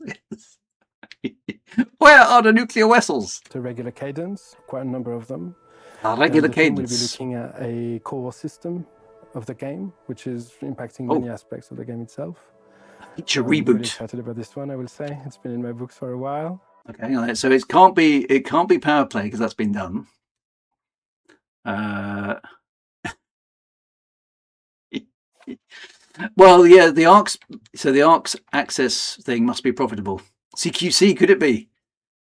Where are the nuclear vessels? The regular cadence, quite a number of them. Regular cadence. We'll be looking at a core system of the game, which is impacting many aspects of the game itself. It's a reboot. I'm really excited about this one, I will say. It's been in my books for a while. Okay, so it can't be power play because that's been done. Well, yeah, the ARC's access thing must be profitable. CQC, could it be?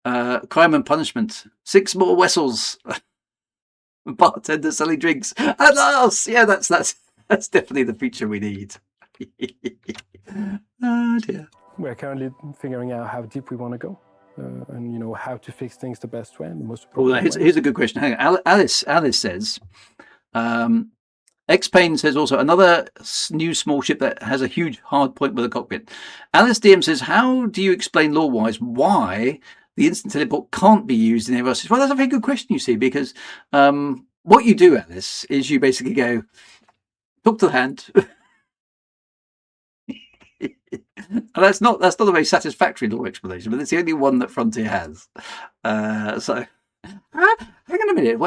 Crime and punishment. 6 more vessels. Bartender selling drinks. At last! Yeah, that's definitely the feature we need. Oh dear. We're currently figuring out how deep we want to go. And how to fix things the best way, the most appropriate way. Here's a good question. Hang on. Alice says, X-Pain says also, another new small ship that has a huge hard point with a cockpit. Alice DM says, how do you explain lore-wise why the instant teleport can't be used in Eros? Well, that's a very good question, you see, because what you do, Alice, is you basically go, talk to the hand. And that's not a very satisfactory lore explanation, but it's the only one that Frontier has. So, hang on a minute.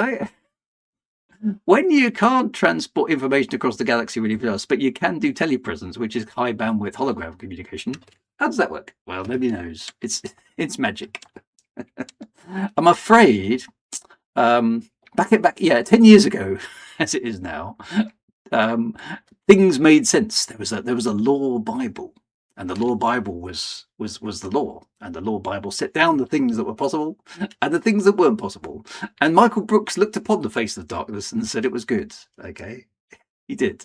When you can't transport information across the galaxy really fast, but you can do telepresence, which is high bandwidth hologram communication, how does that work? Well, nobody knows. It's magic. I'm afraid, back 10 years ago, as it is now, things made sense. There was a law Bible. And the law Bible was the law. And the law Bible set down the things that were possible and the things that weren't possible. And Michael Brooks looked upon the face of darkness and said it was good. Okay. He did.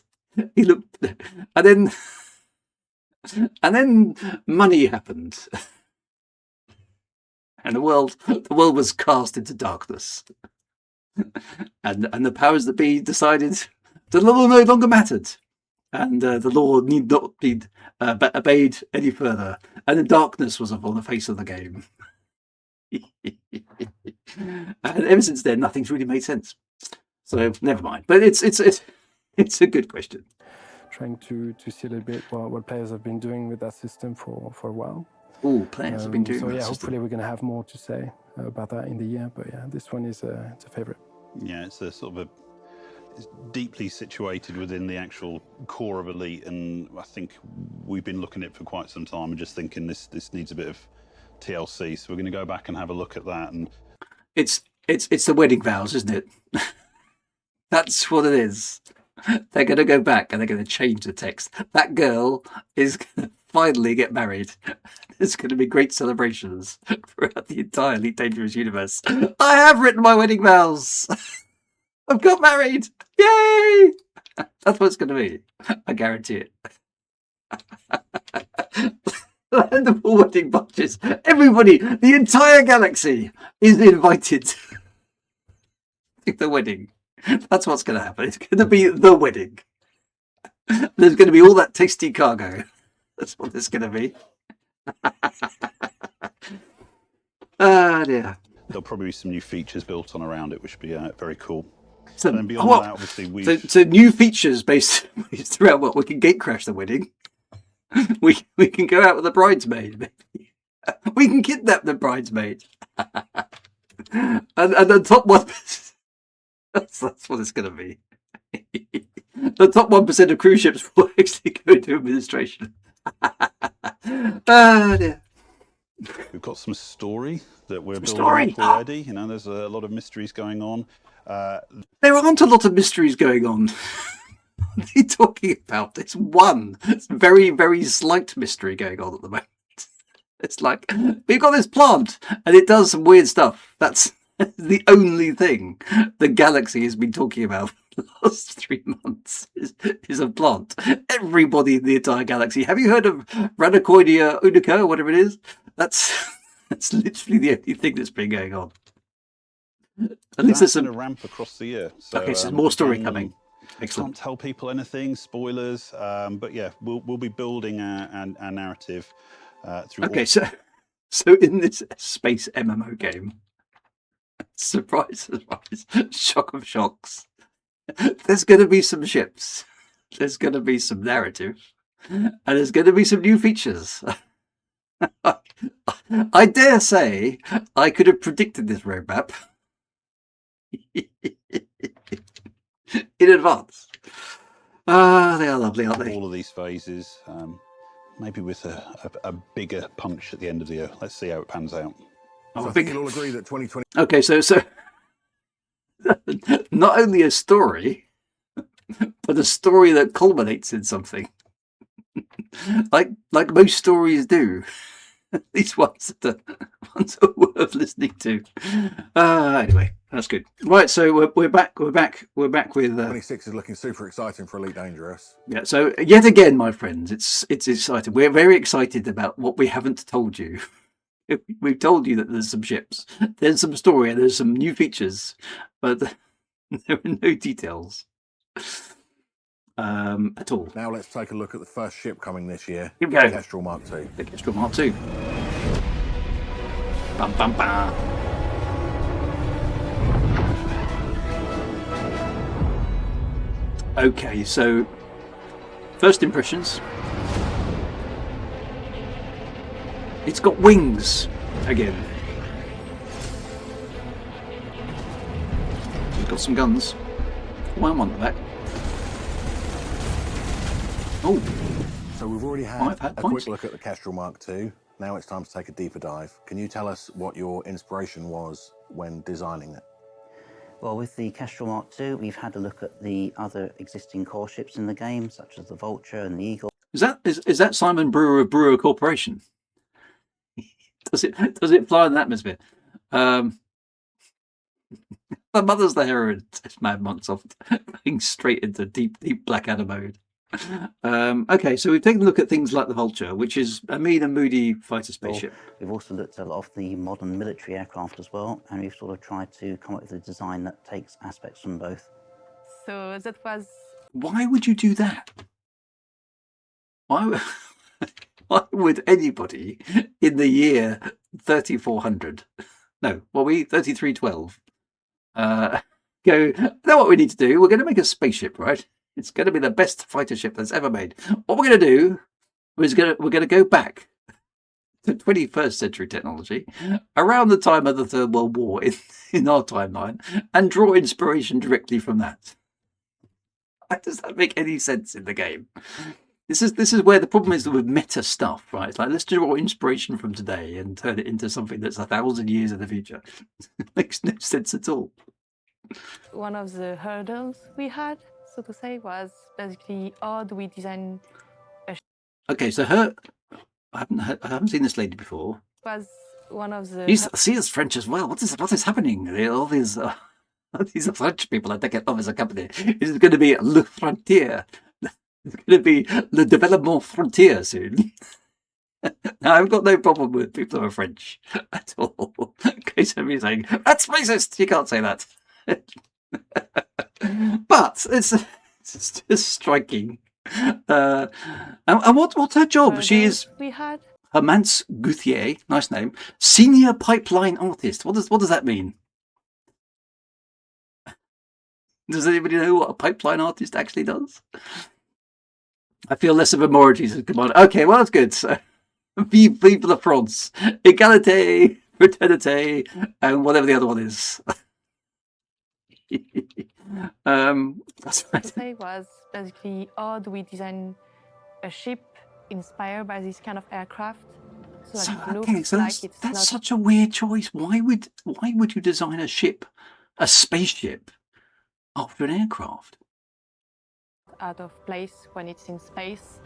He looked, and then money happened. And the world was cast into darkness. And the powers that be decided the law no longer mattered. And the law need not be obeyed any further. And the darkness was upon the face of the game. And ever since then, nothing's really made sense. So never mind. But it's a good question. Trying to see a little bit what players have been doing with that system for a while. Oh, players have been doing. So yeah, that hopefully we're going to have more to say about that in the year. But yeah, this one is it's a favorite. Yeah, it's a sort of it's deeply situated within the actual core of Elite, and I think we've been looking at it for quite some time and just thinking this needs a bit of TLC. So we're going to go back and have a look at that. And it's the wedding vows, isn't it? That's what it is. They're going to go back and they're going to change the text. That girl is going to finally get married. There's going to be great celebrations throughout the entire Elite Dangerous universe. I have written my wedding vows. I've got married. Yay! That's what it's going to be. I guarantee it. Land of all wedding bunches. Everybody, the entire galaxy is invited to the wedding. That's what's going to happen. It's going to be the wedding. There's going to be all that tasty cargo. That's what it's going to be. Ah, dear. There'll probably be some new features built on around it, which would be very cool. So, and then beyond that, obviously, so new features based throughout what we can gate crash the wedding. We can go out with the bridesmaid, maybe. We can kidnap the bridesmaid. and the top one. That's what it's going to be. The top 1% of cruise ships will actually go into administration. Dear. We've got some story that we're building up already. You know, there's a lot of mysteries going on. There aren't a lot of mysteries going on. What are you talking about? It's one very, very slight mystery going on at the moment. It's like, we've got this plant and it does some weird stuff. That's the only thing the galaxy has been talking about for the last 3 months is a plant. Everybody in the entire galaxy. Have you heard of Ranacoidea unica or whatever it is? That's literally the only thing that's been going on. At least there's some ramp across the year. So, okay, so more story coming. Excellent. Can't tell people anything, spoilers. But yeah, we'll be building our narrative through. Okay, so in this space MMO game, surprise, shock of shocks. There's going to be some ships. There's going to be some narrative, and there's going to be some new features. I dare say I could have predicted this roadmap in advance. They are lovely, aren't they? All of these phases, maybe with a bigger punch at the end of the year. Let's see how it pans out. So I think you'll all agree that 2020. Okay, so not only a story, but a story that culminates in something, like most stories do. These ones are worth listening to. Anyway, that's good. Right, so we're back. We're back with 26 is looking super exciting for Elite Dangerous. Yeah. So yet again, my friends, it's exciting. We're very excited about what we haven't told you. We've told you that there's some ships, there's some story, and there's some new features, but there are no details at all. Now let's take a look at the first ship coming this year. Here we go. The Kestrel Mark II. The Kestrel Mark II. Bum, bum, bum. Okay, so first impressions. It's got wings again. It's got some guns. One on the back. Oh. So we've already had a points. quick look at the Kestrel Mark II. Now it's time to take a deeper dive. Can you tell us what your inspiration was when designing it? Well, with the Kestrel Mark II, we've had a look at the other existing core ships in the game, such as the Vulture and the Eagle. Is that Simon Brewer of Brewer Corporation? Does it fly in the atmosphere? The mother's the heroine. Says Mad Monksoft, going straight into deep Blackadder mode. Okay, so we've taken a look at things like the Vulture, which is a mean and moody fighter spaceship. We've also looked at a lot of the modern military aircraft as well, and we've sort of tried to come up with a design that takes aspects from both. So that was... Why would you do that? Why would anybody in the year 3400, no, what we 3312, go, you know what we need to do? We're going to make a spaceship, right? It's going to be the best fighter ship that's ever made. What we're going to do is we're going to go back to 21st century technology around the time of the Third World War in our timeline and draw inspiration directly from that. Does that make any sense in the game? This is where the problem is with meta stuff, right? It's like, let's draw inspiration from today and turn it into something that's 1,000 years in the future. It makes no sense at all. One of the hurdles we had, so to say, was basically how do we design a ship? Okay, so I haven't seen this lady before. Was one of the... She is French as well. What is happening? All these French people, I take it off as a company. It's going to be Le Frontier. It's going to be Le Développement Frontier soon. Now, I've got no problem with people who are French at all. In case of me saying, that's racist, you can't say that. But it's just striking. And what's her job? She is Hermance Gouthier, nice name, senior pipeline artist. What does that mean? Does anybody know what a pipeline artist actually does? I feel less of a minority. Come on. Okay, well, that's good. So, vive la France, égalité, fraternité, and whatever the other one is. That's right. What I say was basically, how do we design a ship inspired by this kind of aircraft? So that's such a weird choice. Why would you design a ship, a spaceship, after an aircraft? Out of place when it's in space.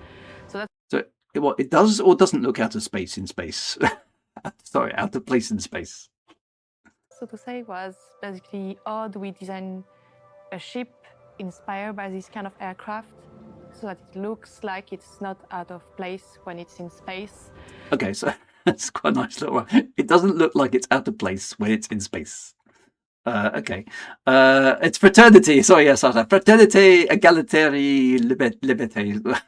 So it does or doesn't look out of space in space. Sorry, out of place in space. So to say was basically, how do we design a ship inspired by this kind of aircraft so that it looks like it's not out of place when it's in space? Okay, so that's quite a nice little one. It doesn't look like it's out of place when it's in space. Okay. It's fraternity. Sorry, yes, fraternité, égalité, liberté.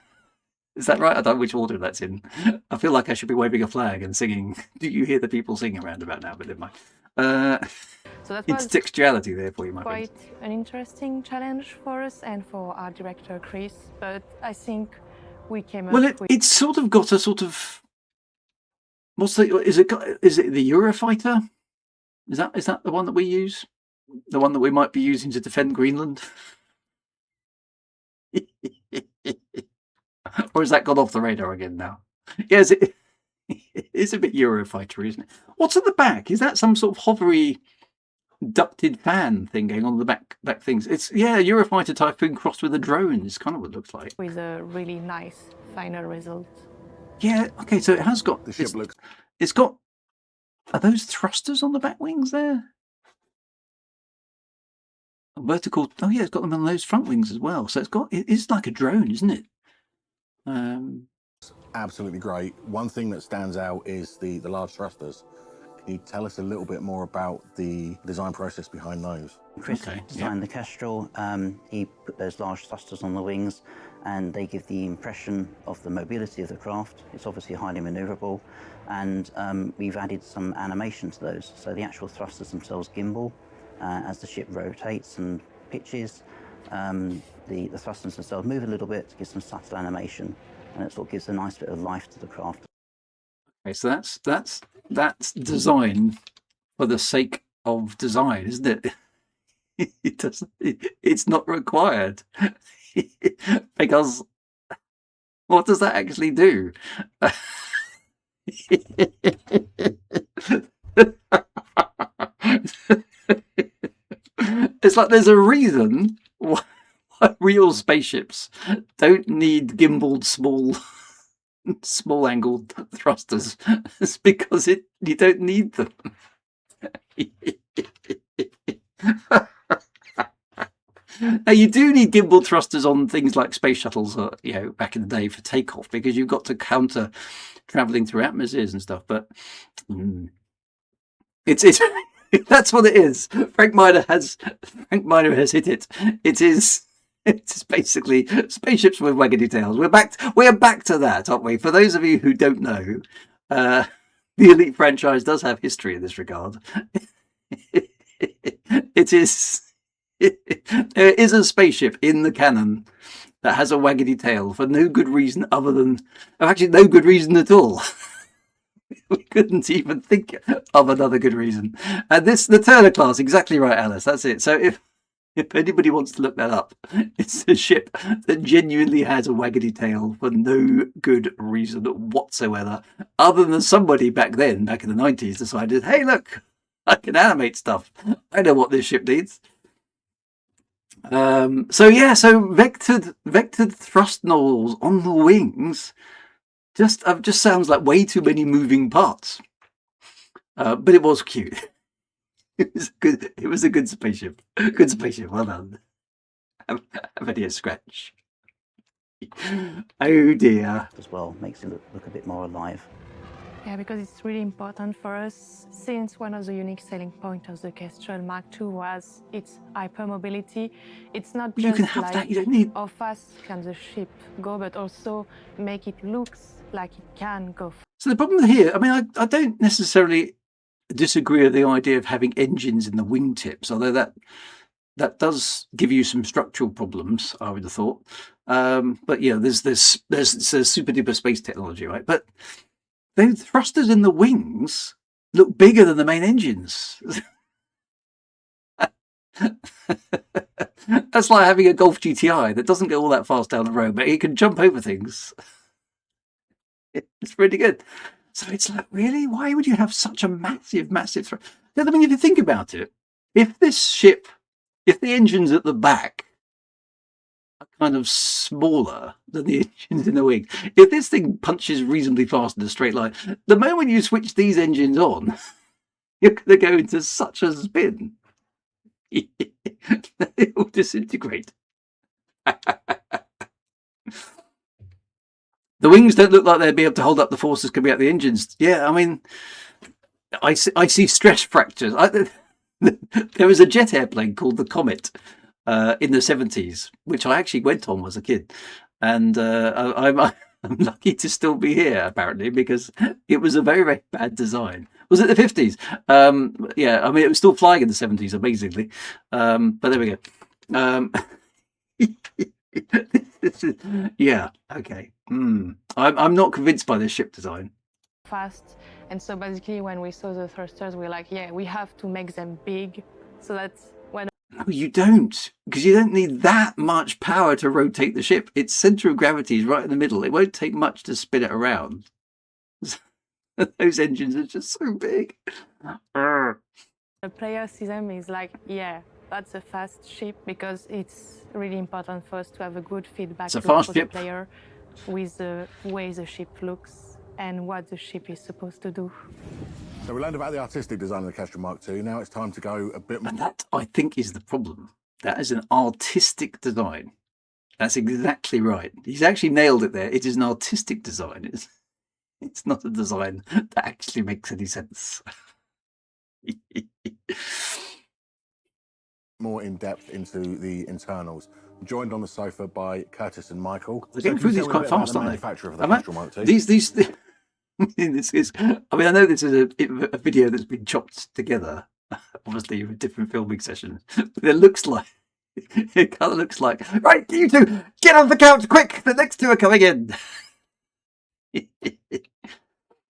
Is that right? I don't know which order that's in. I feel like I should be waving a flag and singing. Do you hear the people singing around about now? But never mind. So that was intertextuality there for you, my quite friends. An interesting challenge for us and for our director Chris. But I think we came up with... it's sort of got a sort of... Is it the Eurofighter? Is that the one that we use? The one that we might be using to defend Greenland? Or has that gone off the radar again now? Yes, it's a bit Eurofighter, isn't it? What's at the back? Is that some sort of hovery ducted fan thing going on the back things? It's Eurofighter Typhoon crossed with a drone is kind of what it looks like. With a really nice final result. Yeah, okay, so it has got the ship looks. It's got. Are those thrusters on the back wings there? A vertical. Oh yeah, it's got them on those front wings as well. So it is like a drone, isn't it? Absolutely great. One thing that stands out is the large thrusters. Can you tell us a little bit more about the design process behind those? Chris designed the Kestrel. He put those large thrusters on the wings, and they give the impression of the mobility of the craft. It's obviously highly maneuverable, and we've added some animation to those. So the actual thrusters themselves gimbal as the ship rotates and pitches. The thrusters themselves move a little bit to give some subtle animation, and it sort of gives a nice bit of life to the craft. Okay, so that's design for the sake of design, isn't it? It's not required because what does that actually do? It's like there's a reason why real spaceships don't need gimbaled small angled thrusters. It's because you don't need them. Now, you do need gimbal thrusters on things like space shuttles, back in the day for takeoff, because you've got to counter traveling through atmospheres and stuff. But it's that's what it is. Frank Miner has hit it. It's basically spaceships with waggedy tails. We're back to that, aren't we? For those of you who don't know, the Elite franchise does have history in this regard. There is a spaceship in the canon that has a waggedy tail for no good reason other than, actually no good reason at all. We couldn't even think of another good reason. And the Turner class, exactly right, Alice. That's it. So if anybody wants to look that up, it's a ship that genuinely has a waggedy tail for no good reason whatsoever, other than somebody back in the 90s, decided, hey, look, I can animate stuff. I know what this ship needs. So vectored thrust nozzles on the wings just sounds like way too many moving parts. But it was cute. It was a good spaceship. Good spaceship. Well done. Have a scratch. Oh dear. As well, makes it look a bit more alive. Yeah, because it's really important for us, since one of the unique selling points of the Kestrel Mark II was its hypermobility. It's not just you can have that. You don't need... how fast can the ship go, but also make it look like it can go fast. So the problem here, I mean, I don't necessarily disagree with the idea of having engines in the wingtips, although that does give you some structural problems, I would have thought. But yeah, there's super duper space technology, right? But the thrusters in the wings look bigger than the main engines. That's like having a Golf GTI that doesn't go all that fast down the road, but it can jump over things. It's really good. So it's like, really? Why would you have such a massive thrust? I mean, if you think about it, if the engines at the back are kind of smaller than the engines in the wing, if this thing punches reasonably fast in a straight line, the moment you switch these engines on, you're going to go into such a spin. It will disintegrate. The wings don't look like they'd be able to hold up the forces coming out the engines. Yeah, I mean, I see stress fractures. There was a jet airplane called the Comet in the 70s, which I actually went on as a kid. And I'm lucky to still be here, apparently, because it was a very, very bad design. Was it the 50s? Yeah, I mean, it was still flying in the 70s, amazingly. But there we go. Yeah, okay. I'm not convinced by this ship design. Fast. And so basically when we saw the thrusters, we're like, yeah, we have to make them big so that when... No, you don't, because you don't need that much power to rotate the ship. Its center of gravity is right in the middle. It won't take much to spin it around. Those engines are just so big. The player sees them is like, yeah, that's a fast ship, because it's really important for us to have a good feedback for the player with the way the ship looks and what the ship is supposed to do. So we learned about the artistic design of the Kestrel Mark II. Now it's time to go a bit more... And that, I think, is the problem. That is an artistic design. That's exactly right. He's actually nailed it there. It is an artistic design. It's not a design that actually makes any sense. More in depth into the internals. I'm joined on the sofa by Curtis and Michael. They're getting through these quite fast, aren't they? Manufacturer of the Kestrel Mark II. I know this is a video that's been chopped together, obviously with different filming sessions. But it kind of looks like, right, you two, get on the couch, quick! The next two are coming in. It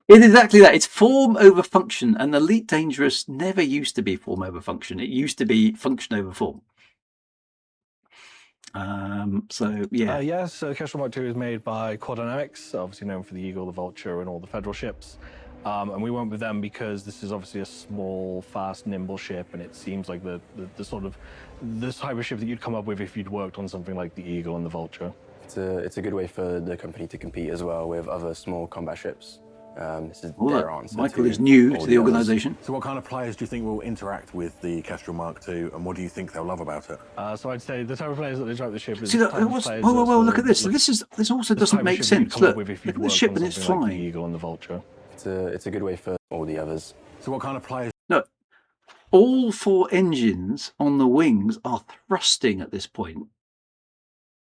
is exactly that. It's form over function, and Elite Dangerous never used to be form over function. It used to be function over form. So yeah. Yes, Kestrel Mark II is made by Core Dynamics, obviously known for the Eagle, the Vulture, and all the Federal ships. And we went with them because this is obviously a small, fast, nimble ship, and it seems like the sort of this type of ship that you'd come up with if you'd worked on something like the Eagle and the Vulture. It's a good way for the company to compete as well with other small combat ships. This is their answer. Michael is new to the organisation. So what kind of players do you think will interact with the Kestrel Mark II, and what do you think they'll love about it? So I'd say the type of players that they drive the ship is. See, whoa, look at this. So this also doesn't make sense. Look at the ship and it's flying. Like the Eagle and the Vulture. It's a good way for all the others. So what kind of players? Look, all 4 engines on the wings are thrusting at this point,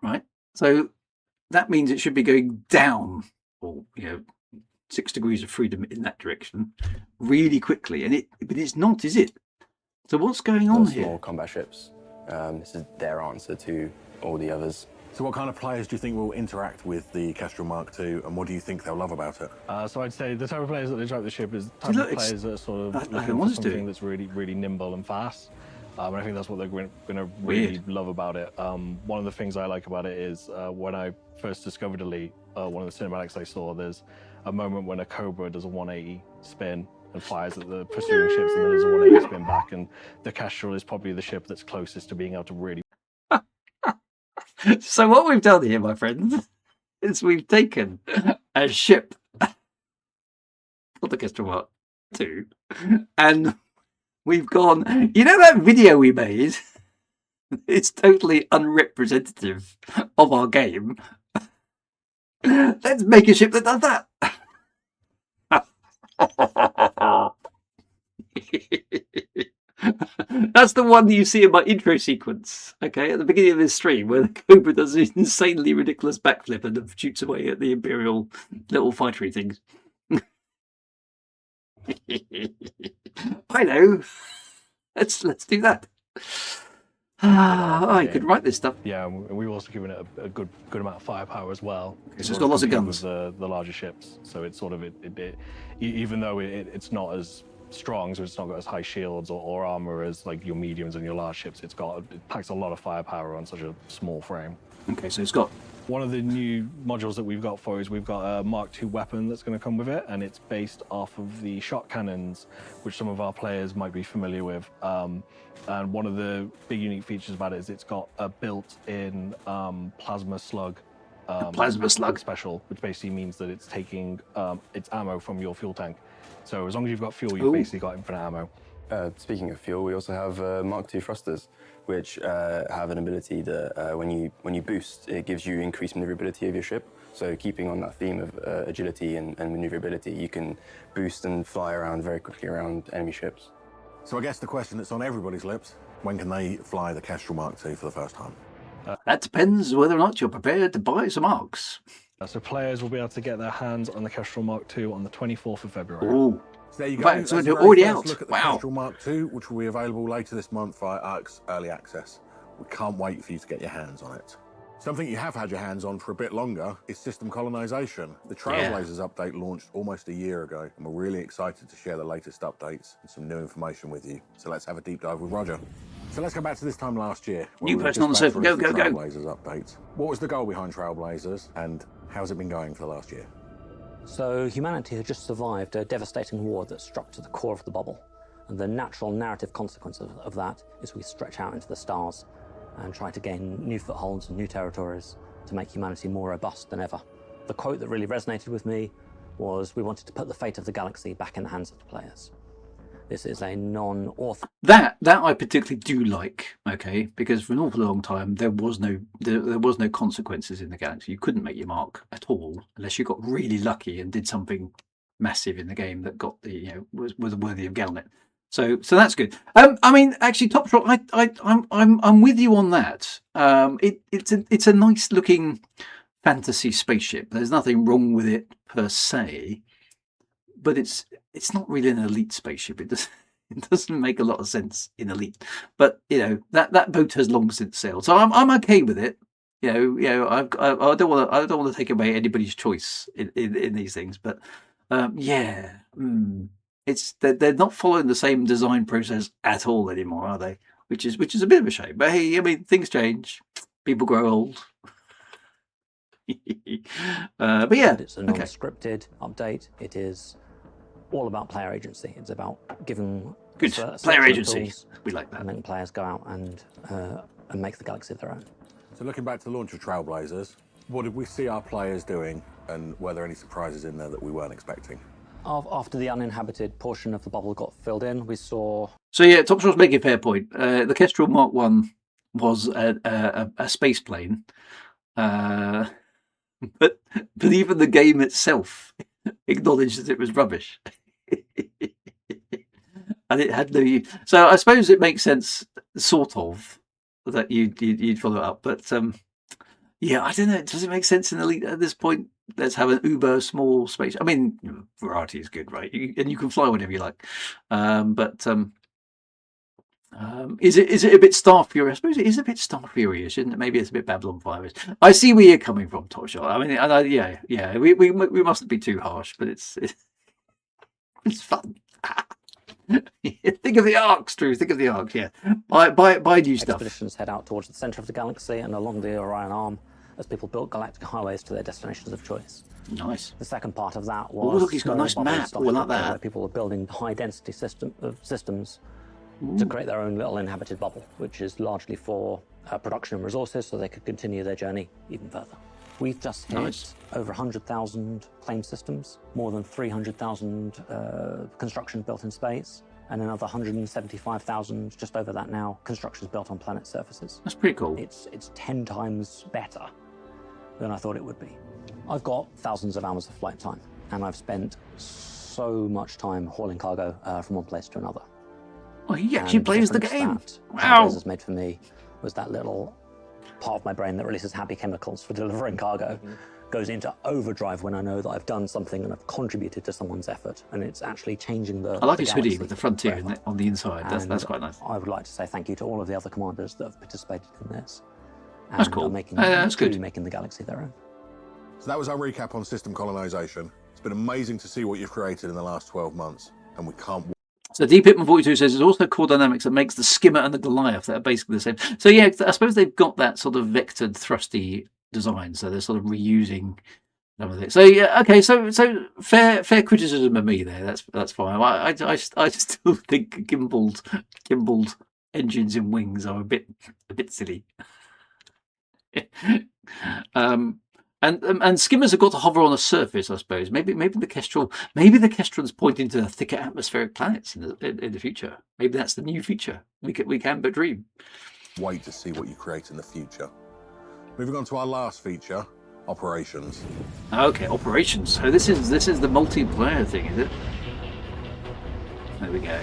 right? So that means it should be going down, or 6 degrees of freedom in that direction, really quickly. But it's not, is it? So what's going on here? Small combat ships. This is their answer to all the others. So what kind of players do you think will interact with the Kestrel Mark II, and what do you think they'll love about it? So I'd say the type of players that they drive the ship is the type of players that are sort of looking for something that's really, really nimble and fast. And I think that's what they're going to really love about it. One of the things I like about it is when I first discovered Elite, one of the cinematics I saw, there's a moment when a Cobra does a 180 spin and fires at the pursuing ships, and then does a 180 spin back, and the Kestrel is probably the ship that's closest to being able to really. So what we've done here, my friends, is we've taken a ship for the Kestrel Mark II, and we've gone, that video we made? It's totally unrepresentative of our game. Let's make a ship that does that. That's the one that you see in my intro sequence, okay, at the beginning of this stream, where the Cobra does this insanely ridiculous backflip and shoots away at the Imperial little fightery things. I know. Let's do that. I could write this stuff. Yeah, and we've also given it a good amount of firepower as well. So it's got lots of guns. With the larger ships, so it's sort of even though it's not as strong, so it's not got as high shields or armor as like your mediums and your large ships. It packs a lot of firepower on such a small frame. Okay, so it's got. One of the new modules that we've got for is we've got a Mark II weapon that's going to come with it, and it's based off of the shot cannons, which some of our players might be familiar with. And one of the big unique features about it is it's got a built-in plasma slug. Plasma slug special, which basically means that it's taking its ammo from your fuel tank. So as long as you've got fuel, you've basically got infinite ammo. Speaking of fuel, we also have Mark II thrusters, which have an ability that when you boost, it gives you increased maneuverability of your ship. So keeping on that theme of agility and maneuverability, you can boost and fly around very quickly around enemy ships. So I guess the question that's on everybody's lips, when can they fly the Kestrel Mark II for the first time? That depends whether or not you're prepared to buy some arcs. So players will be able to get their hands on the Kestrel Mark II on the 24th of February. Ooh. So there you go. Right, so they're already out. Look at the Kestrel Mark II, which will be available later this month via ARC's Early Access. We can't wait for you to get your hands on it. Something you have had your hands on for a bit longer is system colonization. The Trailblazers update launched almost a year ago, and we're really excited to share the latest updates and some new information with you. So let's have a deep dive with Roger. So let's go back to this time last year. New person on the sofa. Go. Trailblazers update. What was the goal behind Trailblazers, and how's it been going for the last year? So humanity had just survived a devastating war that struck to the core of the bubble. And the natural narrative consequence of that is we stretch out into the stars and try to gain new footholds and new territories to make humanity more robust than ever. The quote that really resonated with me was, we wanted to put the fate of the galaxy back in the hands of the players. This is a non-author. That I particularly do like, okay, because for an awful long time there was no consequences in the galaxy. You couldn't make your mark at all unless you got really lucky and did something massive in the game that got the was worthy of Galnet. So that's good. I mean, actually, Top Shot, I'm with you on that. It's a nice looking fantasy spaceship. There's nothing wrong with it per se, but it's not really an elite spaceship. It doesn't make a lot of sense in Elite. But that boat has long since sailed, so I'm okay with it. I don't want to take away anybody's choice in these things, but it's they're not following the same design process at all anymore, are they? Which is a bit of a shame. But hey, I mean, things change. People grow old. But yeah, it's a non-scripted update. It is all about player agency. It's about giving good player agency. Tools, we like that. And letting players go out and make the galaxy their own. So looking back to the launch of Trailblazers, what did we see our players doing, and were there any surprises in there that we weren't expecting? After the uninhabited portion of the bubble got filled in, we saw... So yeah, Topshot's making a fair point. The Kestrel Mark 1 was a space plane. But even the game itself acknowledged that it was rubbish. And it had no... So I suppose it makes sense, sort of, that you'd follow it up. But yeah, I don't know. Does it make sense in Elite at this point? Let's have an uber small space. I mean, variety is good, right? And you can fly whenever you like. Is it a bit Star Fury? I suppose it is a bit Star Fury-ish, isn't it? Maybe it's a bit Babylon 5-ish. I see where you're coming from, Topshot. I mean, yeah. We mustn't be too harsh, but it's fun. Think of the arcs, Drew. Think of the arcs. Yeah, buy new stuff. Expeditions head out towards the centre of the galaxy and along the Orion Arm as people built galactic highways to their destinations of choice. Nice. The second part of that was... Oh, look, he's got a nice map. Oh, I like that. Where people were building high-density systems to create their own little inhabited bubble, which is largely for production and resources, so they could continue their journey even further. We've just hit over 100,000 claimed systems, more than 300,000 constructions built in space, and another 175,000, just over that now, constructions built on planet surfaces. That's pretty cool. It's 10 times better than I thought it would be. I've got thousands of hours of flight time, and I've spent so much time hauling cargo from one place to another. Oh, he actually plays the game. Wow. What has made for me was that little part of my brain that releases happy chemicals for delivering cargo goes into overdrive when I know that I've done something and I've contributed to someone's effort, and it's actually changing the... I like his hoodie with the frontier on the inside. That's quite nice. I would like to say thank you to all of the other commanders that have participated in this. That's cool. That's good. Making the galaxy their own. So that was our recap on system colonisation. It's been amazing to see what you've created in the last 12 months, and we can't... So Deep Hitman 42 says there's also core dynamics that makes the Skimmer and the Goliath that are basically the same. So yeah, I suppose they've got that sort of vectored, thrusty design, so they're sort of reusing some of it. So yeah, okay, so fair criticism of me there. That's fine. I still think gimbaled engines and wings are a bit silly. And skimmers have got to hover on a surface, I suppose. Maybe the Kestrel's pointing to thicker atmospheric planets in the future. Maybe that's the new feature. We can but dream. Wait to see what you create in the future. Moving on to our last feature, operations. Okay, operations. So this is the multiplayer thing, is it? There we go.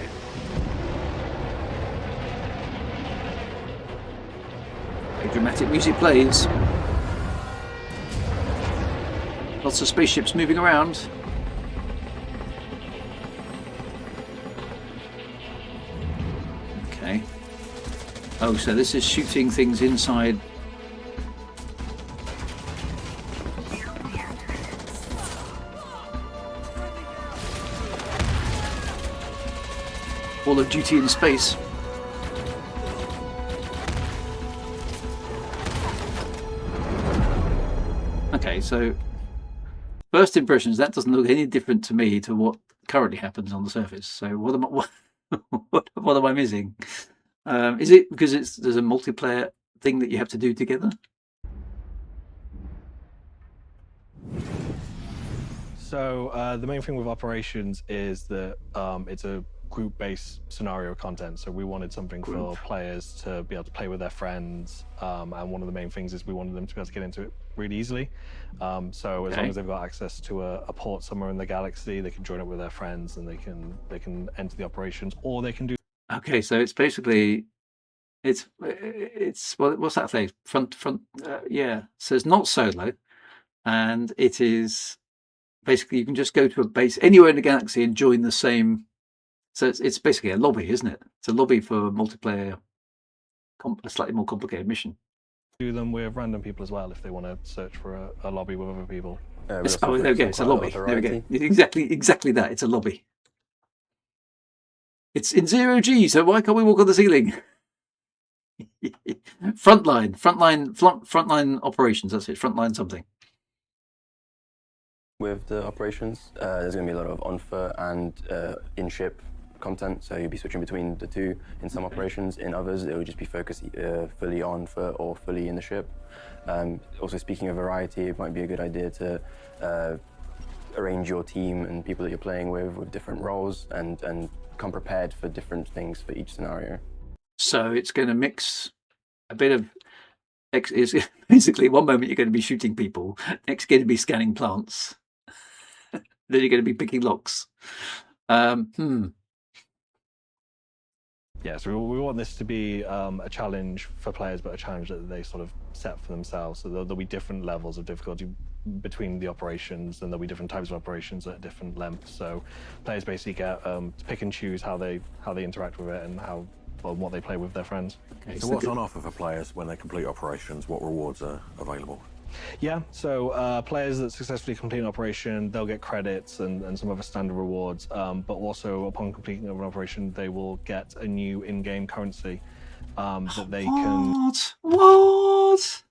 Very dramatic music plays. Lots of spaceships moving around. Okay. Oh, so this is shooting things inside. Call of Duty in space. Okay, so first impressions, that doesn't look any different to me to what currently happens on the surface. So what am I missing? Is it because there's a multiplayer thing that you have to do together? So the main thing with operations is that it's a group-based scenario content. So we wanted something for players to be able to play with their friends, and one of the main things is we wanted them to be able to get into it really easily. So as long as they've got access to a port somewhere in the galaxy, they can join up with their friends and they can enter the operations, or they can do... Okay, so it's basically it's what's that thing? Yeah. So it's not solo, and it is basically you can just go to a base anywhere in the galaxy and join the same. So it's basically a lobby, isn't it? It's a lobby for a multiplayer, a slightly more complicated mission. Do them with random people as well if they want to search for a lobby with other people. Oh, there we go. It's a lobby. There we go. Exactly that. It's a lobby. It's in 0G, so why can't we walk on the ceiling? Frontline operations. That's it. Frontline something. With the operations, there's going to be a lot of on-foot and in-ship content, so you'll be switching between the two in some operations. In others, it will just be focused fully on foot or fully in the ship. Also, speaking of variety, it might be a good idea to arrange your team and people that you're playing with different roles and come prepared for different things for each scenario. So it's going to mix a bit of. Is basically one moment you're going to be shooting people, next you're going to be scanning plants, then you're going to be picking locks. Yeah, so we want this to be a challenge for players, but a challenge that they sort of set for themselves. So there'll be different levels of difficulty between the operations, and there'll be different types of operations at different lengths. So players basically get to pick and choose how they interact with it and what they play with their friends. Okay, so what's on offer for players when they complete operations? What rewards are available? Yeah, so players that successfully complete an operation, they'll get credits and some other standard rewards, but also upon completing an operation, they will get a new in-game currency that they can... What?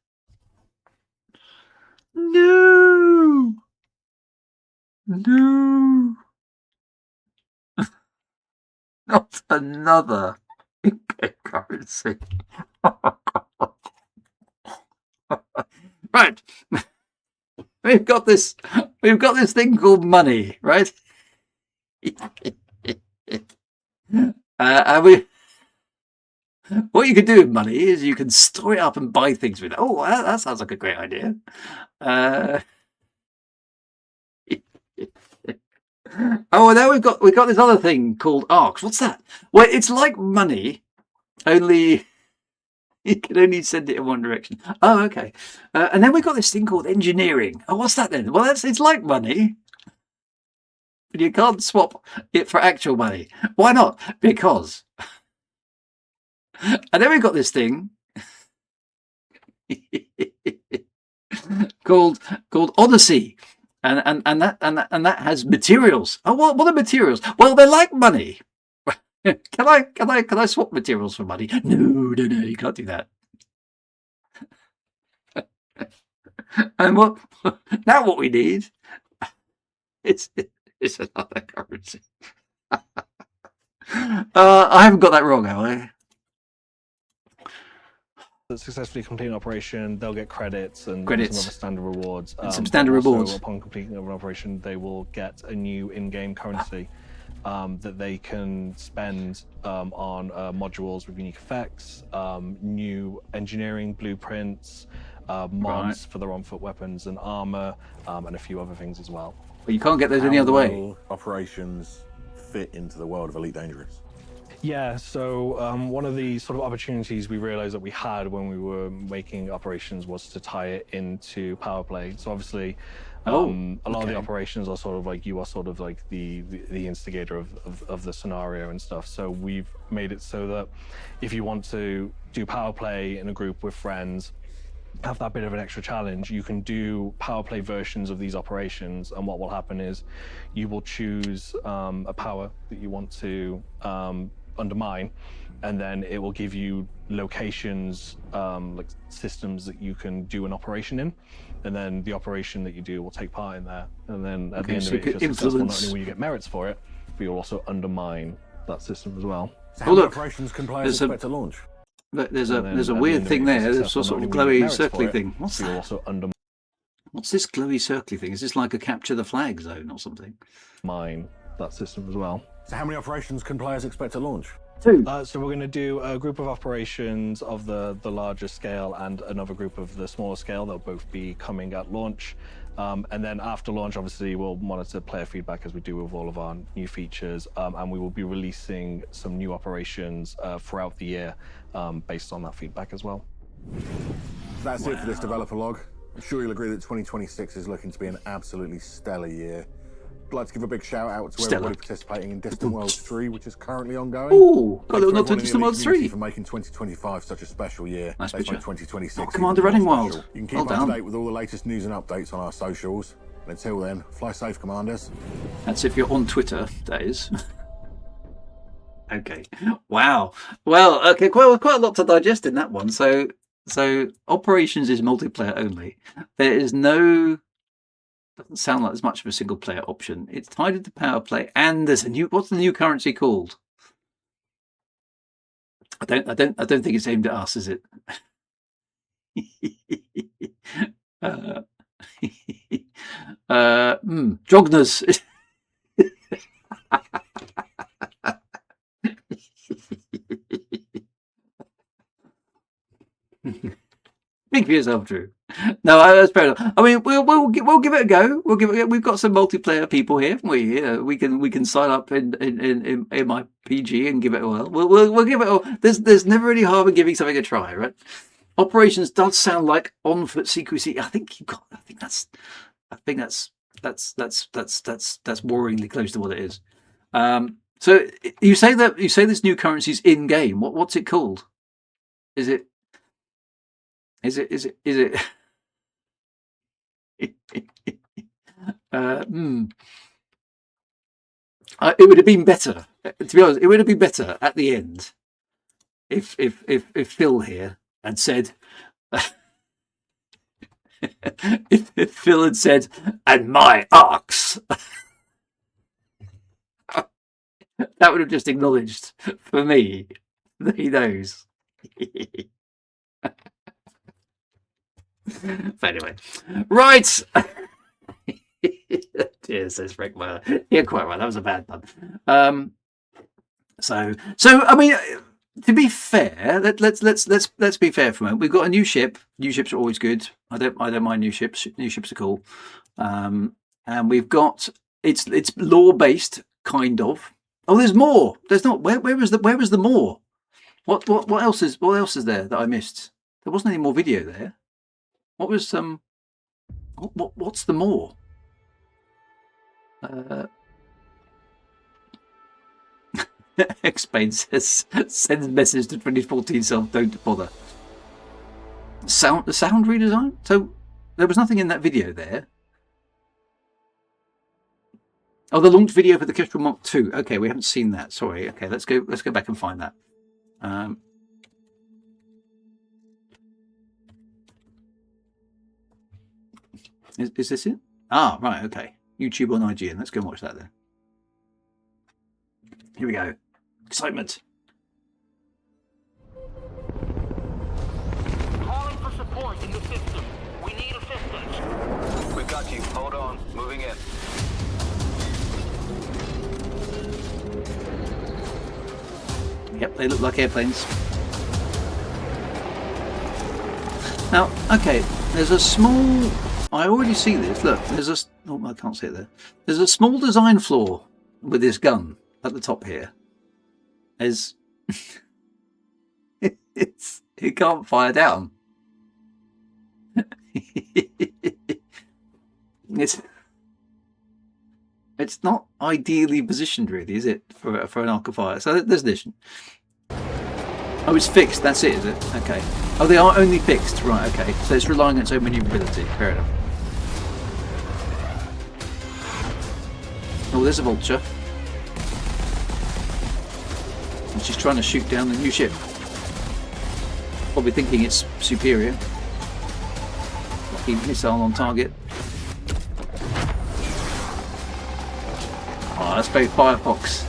No! No! Not another in-game currency. Right. We've got this thing called money, right? What you can do with money is you can store it up and buy things with it. Oh, that sounds like a great idea. Oh, now we've got this other thing called ARCs. What's that? Well, it's like money, only you can only send it in one direction. Oh, okay. And then we've got this thing called engineering. Oh, what's that then? Well, it's like money, but you can't swap it for actual money. Why not? Because. And then we've got this thing called Odyssey. And that has materials. Oh, what are materials? Well, they're like money. Can I swap materials for money? No, you can't do that. And what we need it's another currency. I haven't got that wrong, have I? That successfully complete an operation, they'll get credits and some other standard rewards. Upon completing an operation, they will get a new in-game currency that they can spend on modules with unique effects, new engineering blueprints, mods for their on-foot weapons and armor, and a few other things as well. But you can't get those any other way. Operations fit into the world of Elite Dangerous? Yeah, so one of the sort of opportunities we realized that we had when we were making operations was to tie it into power play. So obviously, a lot of the operations are sort of like, you are sort of like the instigator of the scenario and stuff. So we've made it so that if you want to do power play in a group with friends, have that bit of an extra challenge, you can do power play versions of these operations, and what will happen is you will choose a power that you want to undermine, and then it will give you locations, like systems that you can do an operation in, and then the operation that you do will take part in there, and then at the end of it, if you're successful, not only will you get merits for it, but you'll also undermine that system as well. So how many operations can players expect to launch? There's a weird thing there. There's a sort of glowy circly thing. What's that? What's this glowy circly thing? Is this like a capture the flag zone or something? Mine that system as well. So how many operations can players expect to launch? 2. So we're going to do a group of operations of the larger scale and another group of the smaller scale. They'll both be coming at launch. And then after launch, obviously, we'll monitor player feedback as we do with all of our new features. And we will be releasing some new operations throughout the year based on that feedback as well. That's it for this developer log. I'm sure you'll agree that 2026 is looking to be an absolutely stellar year. I'd like to give a big shout out to everybody participating in Distant Worlds 3, which is currently ongoing. Oh, got a little nod to Distant Worlds 3. For making 2025 such a special year. Nice Let's picture. make 2026 Commander Running Wild. You can keep up to date with all the latest news and updates on our socials. And until then, fly safe, Commanders. That's if you're on Twitter, that is. Okay. Wow. Well, okay, quite a lot to digest in that one. So operations is multiplayer only. There is no. Doesn't sound like there's much of a single player option. It's tied into power play, and there's a new. What's the new currency called? I don't think it's aimed at us, is it? Jogners. Think for yourself, Drew. No, that's fair enough. I mean, we'll give it a go. We'll give it. We've got some multiplayer people here. We can sign up in my PG and give it a whirl. We'll give it a. There's never any harm in giving something a try, right? Operations does sound like on-foot secrecy. I think that's worryingly close to what it is. So you say this new currency is in game. What's it called? Is it? It would have been better, to be honest. It would have been better at the end if Phil here had said, if Phil had said, "and my arcs." That would have just acknowledged for me that he knows. But anyway, right. Dear, says Rick. Yeah, quite right. That was a bad one. So I mean, to be fair, let's be fair for a moment. We've got a new ship. New ships are always good. I don't mind new ships. New ships are cool. And we've got it's lore based, kind of. Oh, there's more. There's not. Where was the more? What else is there that I missed? There wasn't any more video there. What was what's the more? Explain says sends message to 2014 self, don't bother. The sound redesign? So there was nothing in that video there. Oh, the launch video for the Kestrel Mark II. Okay, we haven't seen that. Sorry. Okay, let's go back and find that. Is this it? Ah, right, okay. YouTube on IGN. Let's go and watch that then. Here we go. Excitement. Calling for support in the system. We need assistance. We've got you. Hold on. Moving in. Yep, they look like airplanes. Now, okay, there's a small... I already see this. Look, there's a... Oh, I can't see it there. There's a small design flaw with this gun at the top here. It can't fire down. It's not ideally positioned, really, is it, for an arc of fire? So there's this. Oh, it's fixed. That's it, is it? Okay. Oh, they are only fixed. Right, okay. So it's relying on its own maneuverability. Fair enough. Oh, there's a vulture. And she's trying to shoot down the new ship. Probably thinking it's superior. Lucky missile on target. Oh, that's very Firefox.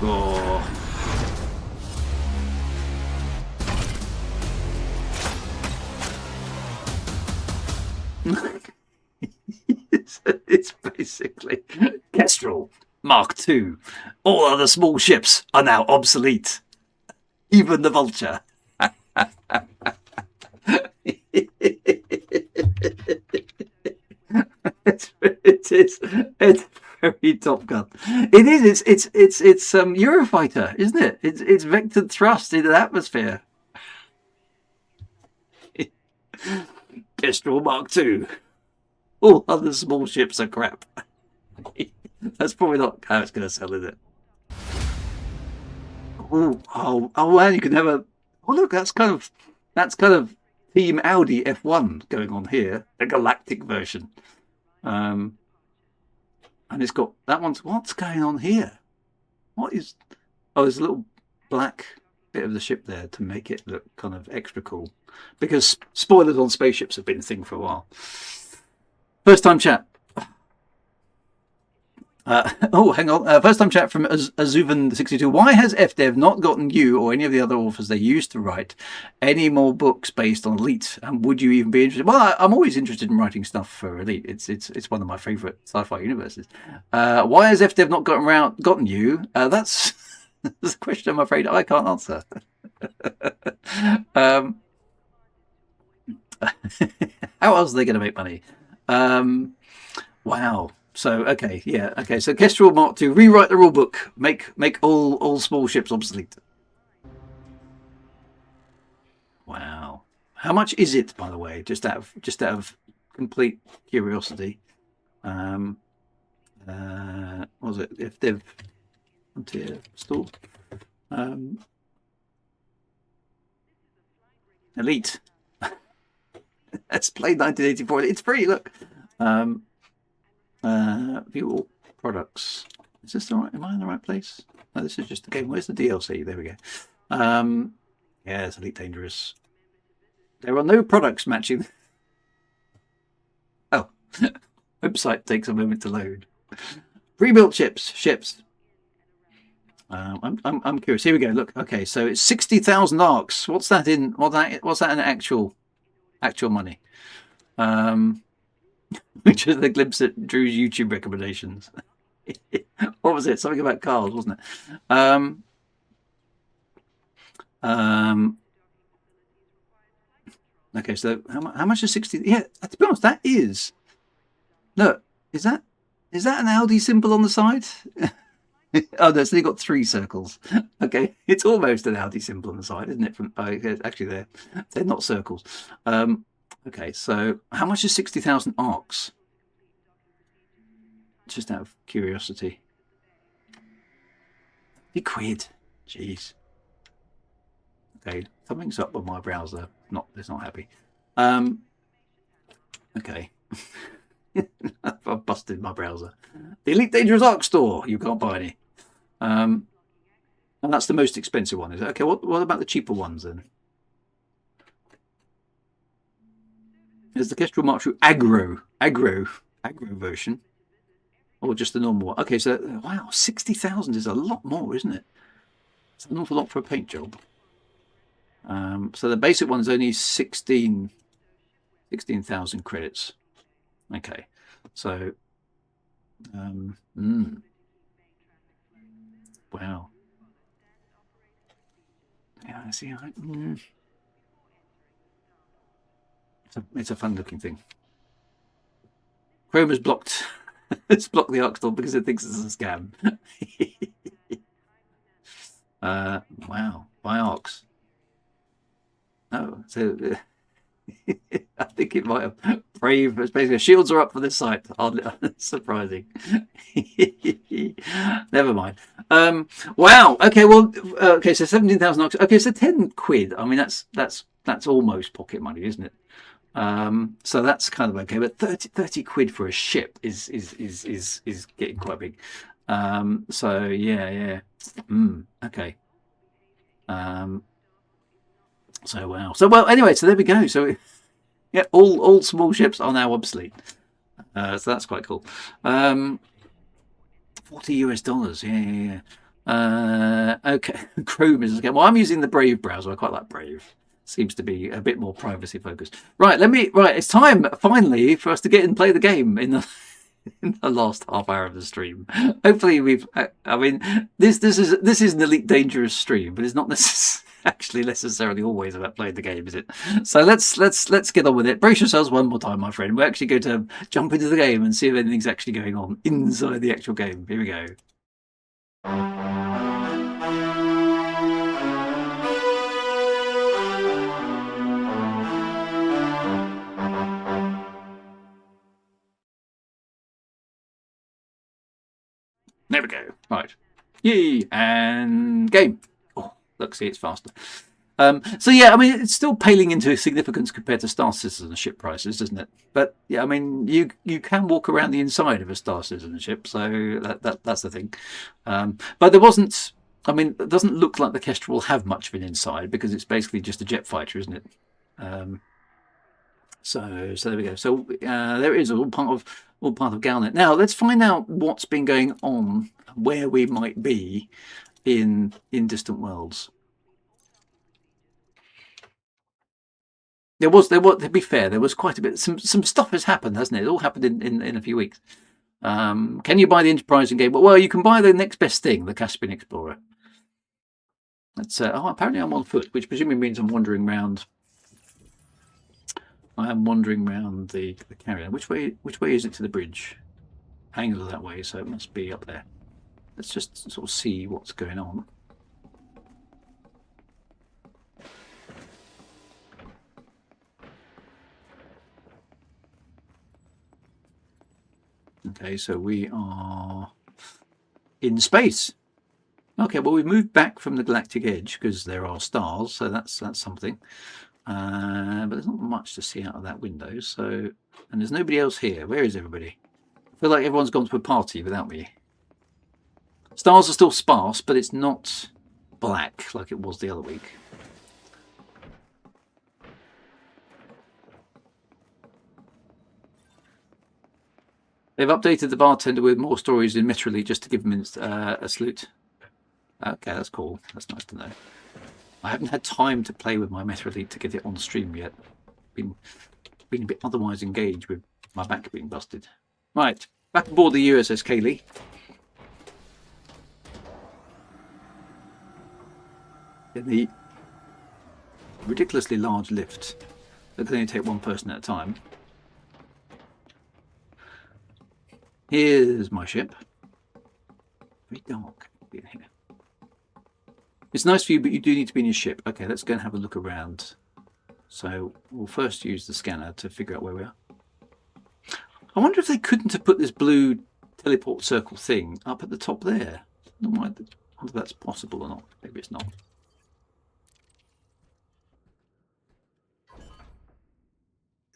Oh. It's basically Kestrel Mark II. All other small ships are now obsolete. Even the Vulture. It's very Top Gun. It is. It's Eurofighter, isn't it? It's vectored thrust into the atmosphere. Kestrel Mark II. All other small ships are crap. That's probably not how it's going to sell, is it? Oh man, you can have a. Oh look, that's kind of Team Audi F1 going on here, the galactic version. And it's got that one's. What's going on here? What is? Oh, there's a little black bit of the ship there to make it look kind of extra cool. Because spoilers on spaceships have been a thing for a while. First time chat. Oh, hang on. First time chat from Azuvan62. Why has FDev not gotten you or any of the other authors they used to write any more books based on Elite? And would you even be interested? Well, I'm always interested in writing stuff for Elite. It's one of my favourite sci-fi universes. Why has FDev not gotten you? That's a question I'm afraid I can't answer. How else are they going to make money? Wow. So okay, yeah, okay. So Kestrel Mark II, rewrite the rulebook, make all small ships obsolete. Wow. How much is it, by the way? Just out of complete curiosity. What was it? If they've Frontier Store. Elite. Let's play 1984. It's free. Look. View all products. Is this the right? Am I in the right place? No, this is just the game. Where's the DLC? There we go. Yeah, it's Elite Dangerous. There are no products matching. Oh, website takes a moment to load. Pre-built ships. I'm curious. Here we go. Look. Okay, so it's 60,000 arcs. What's that in? What's that in actual money? Which is the glimpse at Drew's YouTube recommendations. What was it? Something about cars, wasn't it? Okay, so how much is 60? Yeah, to be honest, that is. Look, is that an Audi symbol on the side? Oh, no, so you got 3 circles. Okay, it's almost an Audi symbol on the side, isn't it? Actually, they're not circles. Okay, so how much is 60,000 arcs? Just out of curiosity. £50. Jeez. Okay, something's up with my browser. It's not happy. Okay. I've busted my browser. The Elite Dangerous Arc Store. You can't buy any. And that's the most expensive one, is it? Okay, what about the cheaper ones then? There's the Kestrel Mark II aggro version, or just the normal one. Okay, so wow, 60,000 is a lot more, isn't it? It's an awful lot for a paint job. So the basic one's only 16,000 credits. Okay, so wow. Yeah, I see. It's a fun-looking thing. Chrome has blocked. It's blocked the Arc Store because it thinks it's a scam. Wow, buy Arcs. Oh, so I think it might have Brave. Basically, shields are up for this site. Surprising. Never mind. Wow. Okay. Well. Okay. So 17,000 Arcs. Okay. So 10 quid. I mean, that's almost pocket money, isn't it? So that's kind of okay, but 30 quid for a ship is getting quite big. So yeah. Okay. So wow. So well. Anyway, so there we go. So yeah, all small ships are now obsolete. So that's quite cool. $40. Yeah. Okay. Chrome is okay. Well, I'm using the Brave browser. I quite like Brave. Seems to be a bit more privacy focused. Right, it's time finally for us to get and play the game in the last half hour of the stream. Hopefully I mean this is an Elite Dangerous stream, but it's not actually necessarily always about playing the game, is it? So let's get on with it. Brace yourselves one more time, my friend. We're actually going to jump into the game and see if anything's actually going on inside the actual game. Here we go. There we go. Right. Yay. And game. Oh, look, see, it's faster. So yeah, I mean, it's still paling into significance compared to Star Citizen ship prices, isn't it? But yeah, I mean, you can walk around the inside of a Star Citizen ship, so that's the thing. But there wasn't. I mean, it doesn't look like the Kestrel will have much of an inside because it's basically just a jet fighter, isn't it? So there we go. So there it is, all part of Galnet. Now let's find out what's been going on, where we might be in distant worlds. There was, to be fair, there was quite a bit. Some stuff has happened, hasn't it? It all happened in a few weeks. Can you buy the Enterprise in game? Well, you can buy the next best thing, the Caspian Explorer. That's apparently I'm on foot, which presumably means I'm wandering around. I am wandering around the carrier. Which way is it to the bridge? Angle that way, so it must be up there. Let's just sort of see what's going on. Okay, so we are in space. Okay, well, we've moved back from the galactic edge because there are stars, so that's something. But there's not much to see out of that window. So, and there's nobody else here. Where is everybody? I feel like everyone's gone to a party without me. Stars are still sparse, but it's not black like it was the other week. They've updated the bartender with more stories in Metrally just to give him a salute. Okay, that's cool. That's nice to know. I haven't had time to play with my Metrally to get it on stream yet. Been a bit otherwise engaged with my back being busted. Right, back aboard the USS Kaylee. In the ridiculously large lift that can only take one person at a time. Here's my ship. Very dark in here. It's a nice view, but you do need to be in your ship. Okay, let's go and have a look around. So we'll first use the scanner to figure out where we are. I wonder if they couldn't have put this blue teleport circle thing up at the top there. I wonder if that's possible or not. Maybe it's not.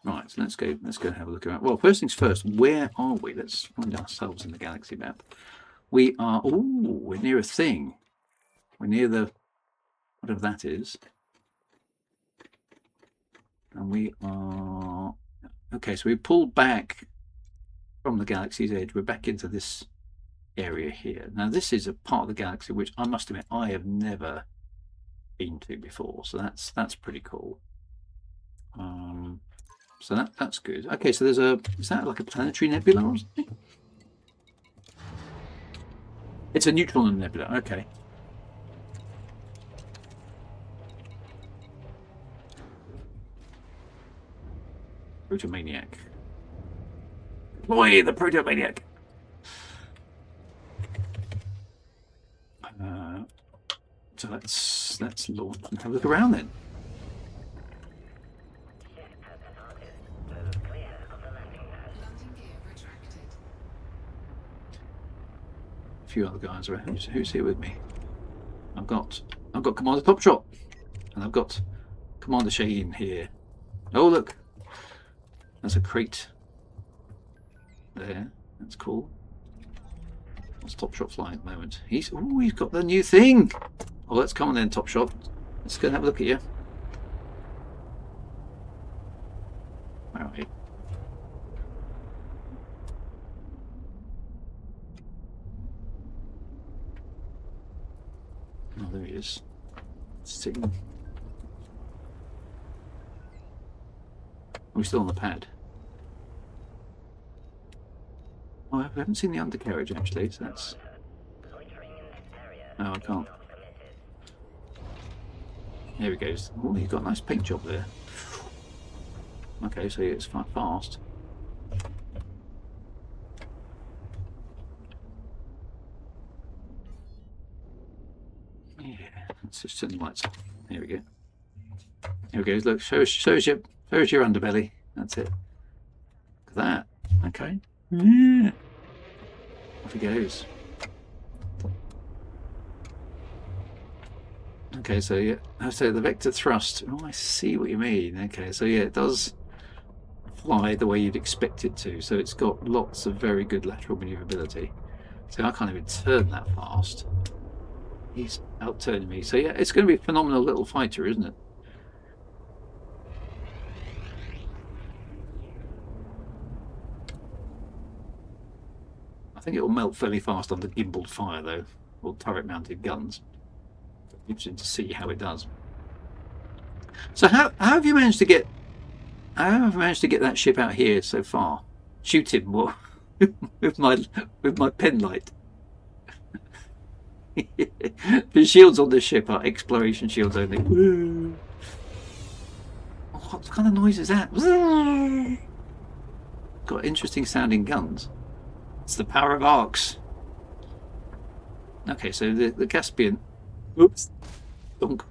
Right, so let's go and have a look around. Well, first things first, where are we? Let's find ourselves in the galaxy map. We are, we're near a thing. We're near the, whatever that is. And we are, okay, so we pulled back from the galaxy's edge. We're back into this area here. Now, this is a part of the galaxy which I must admit I have never been to before. So that's pretty cool. So that's good. Okay, so there's is that like a planetary nebula or something? It's a neutron nebula, okay. Protomaniac. Boy, the Protomaniac! So let's launch and have a look around then. A few other guys around. Who's here with me? I've got Commander Topshot, and I've got Commander Shaheen here. Oh look, there's a crate there. That's cool. What's Topshot flying at the moment? He's got the new thing. Oh, let's come on then, Topshot. Let's go and have a look at you. Where are you? Oh, there he is. Sitting. Are we still on the pad? Oh, I haven't seen the undercarriage actually, so that's... No, I can't. There he goes. Oh, he's got a nice paint job there. Okay, so it's fast. Yeah, let's just turn the lights on. There we go. Here we go. Look, show us your underbelly. That's it. Look at that. Okay. Yeah. Off he goes. Okay, so yeah, so the vector thrust. Oh, I see what you mean. Okay, so yeah, it does fly the way you'd expect it to. So it's got lots of very good lateral maneuverability. So I can't even turn that fast. He's outturning me. So yeah, it's going to be a phenomenal little fighter, isn't it? I think it will melt fairly fast under gimbaled fire, though, or turret-mounted guns. Interesting to see how it does. So how have you managed to get? How have you managed to get that ship out here so far? Shoot him with my pen light. The shields on this ship are exploration shields only. Woo. What kind of noise is that? Got interesting sounding guns. It's the power of arcs. Okay, so the Caspian. Oops. Donk.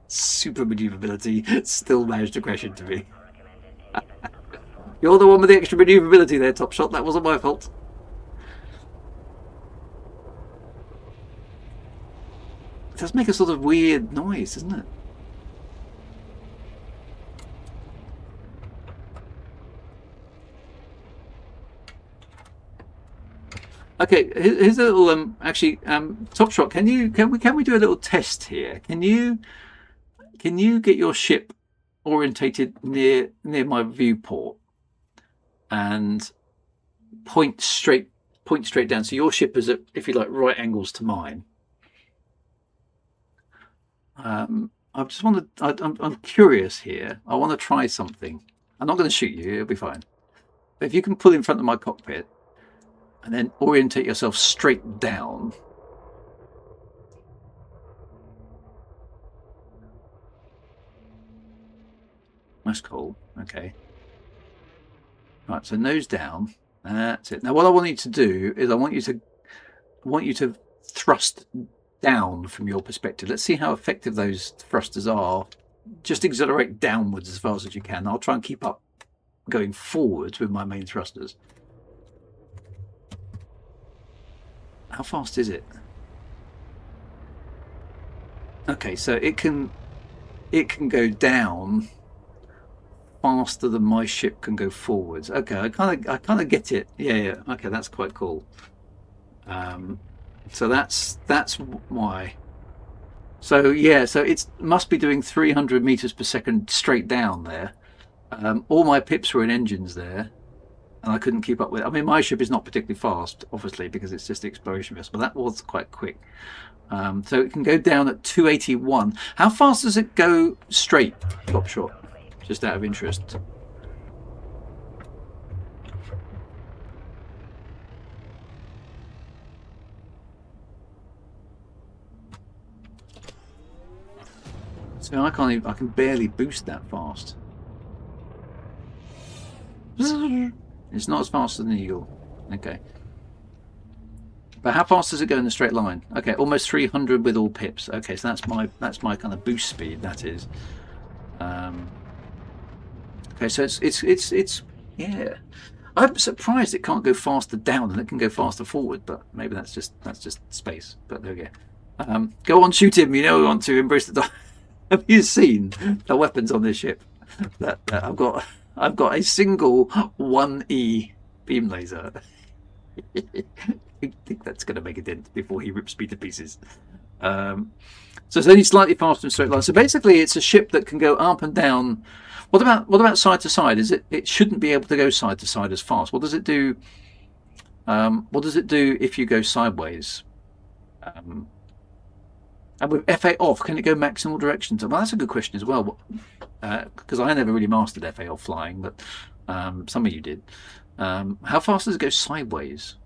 Super maneuverability still managed to crash into me. You're the one with the extra maneuverability there, Top Shot. That wasn't my fault. It does make a sort of weird noise, doesn't it? Okay, here's a little Top Shot. Can we do a little test here? Can you get your ship orientated near my viewport and point straight down? So your ship is at, if you like, right angles to mine. I just want to. I'm curious here. I want to try something. I'm not going to shoot you. It'll be fine. But if you can pull in front of my cockpit and then orientate yourself straight down. That's cool. Okay. Right. So nose down. That's it. Now, what I want you to do is I want you to thrust down from your perspective. Let's see how effective those thrusters are. Just accelerate downwards as fast as you can. I'll try and keep up going forwards with my main thrusters. How fast is it? Okay, so it can go down faster than my ship can go forwards. Okay, I kind of get it. Yeah. Okay, that's quite cool. So that's why. So yeah, so it must be doing 300 meters per second straight down there. All my pips were in engines there, and I couldn't keep up with it. I mean, my ship is not particularly fast, obviously, because it's just the exploration vessel, but that was quite quick. So it can go down at 281. How fast does it go straight, Top Shot? Just out of interest. So I can barely boost that fast. It's not as fast as an Eagle. Okay. But how fast does it go in a straight line? Okay, almost 300 with all pips. Okay, so that's my kind of boost speed, that is. Okay, so it's yeah. I'm surprised it can't go faster down and it can go faster forward, but maybe that's just space. But there we go. Go on, shoot him. You know we want to embrace the. Have you seen the weapons on this ship? That I've got a single 1E beam laser. I think that's going to make a dent before he rips me to pieces. So it's only slightly faster in straight line. So basically, it's a ship that can go up and down. What about side to side? It shouldn't be able to go side to side as fast. What does it do? What does it do if you go sideways? And with FA off, can it go maximal directions? Well, that's a good question as well, because I never really mastered FA off flying, but some of you did. How fast does it go sideways?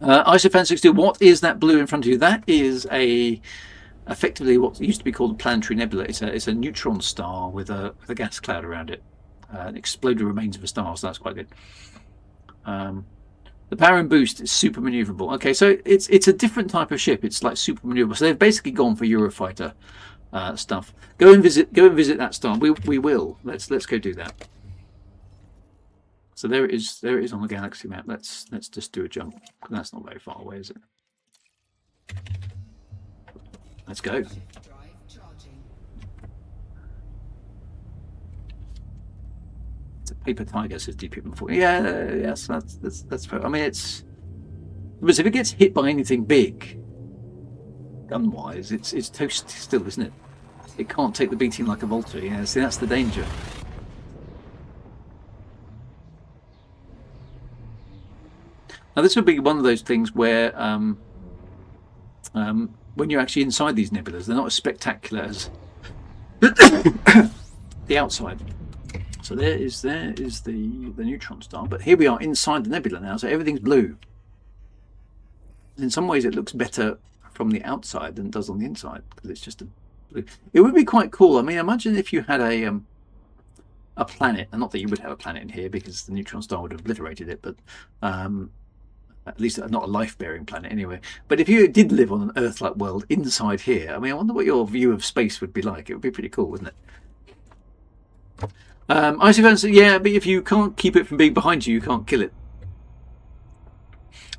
ISOFan62, what is that blue in front of you? That is effectively what used to be called a planetary nebula. It's a neutron star with a gas cloud around it. Exploded remains of a star, so that's quite good. The power and boost is super maneuverable. Okay, so it's a different type of ship. It's like super maneuverable. So they've basically gone for Eurofighter stuff. Go and visit that star. We will. Let's go do that. So there it is on the galaxy map. Let's just do a jump. That's not very far away, is it? Let's go. It's a paper tiger, says DP4. Yeah, yes, that's fair. I mean, but if it gets hit by anything big, gun-wise, it's toast still, isn't it? It can't take the beating like a Volta. Yeah, see, that's the danger. Now this would be one of those things where when you're actually inside these nebulas, they're not as spectacular as the outside. So there is the neutron star, but here we are inside the nebula now, so everything's blue. In some ways, it looks better from the outside than it does on the inside because it's just a blue. It would be quite cool. I mean, imagine if you had a planet, and not that you would have a planet in here because the neutron star would have obliterated it, but at least not a life-bearing planet anyway. But if you did live on an Earth-like world inside here, I mean, I wonder what your view of space would be like. It would be pretty cool, wouldn't it? Icy Fans, yeah, but if you can't keep it from being behind you, you can't kill it.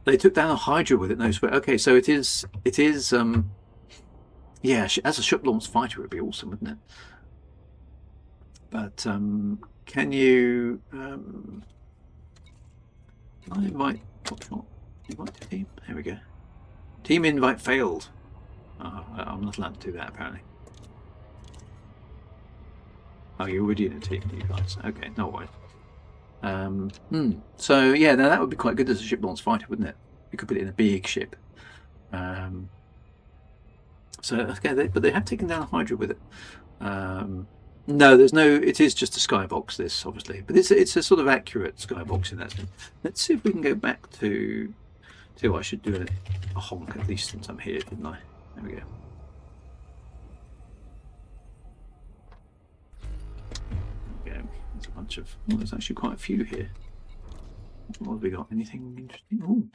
They took down a Hydra with it, no sweat. Okay, so it is, yeah, as a ship-launched fighter, it would be awesome, wouldn't it? But can you, I invite, invite to team? There we go. Team invite failed. Oh, I'm not allowed to do that, apparently. Oh, you're already in a team, you guys. Okay, no worries. So, yeah, now that would be quite good as a ship-launched fighter, wouldn't it? You could put it in a big ship. So, okay, but they have taken down a Hydra with it. No, there's no. It is just a skybox. This obviously, but it's a sort of accurate skybox in that sense. Let's see if we can go back to. I should do a honk at least since I'm here, didn't I? There we go. There we go. There's a bunch of. Well, there's actually quite a few here. What have we got? Anything interesting? Ooh.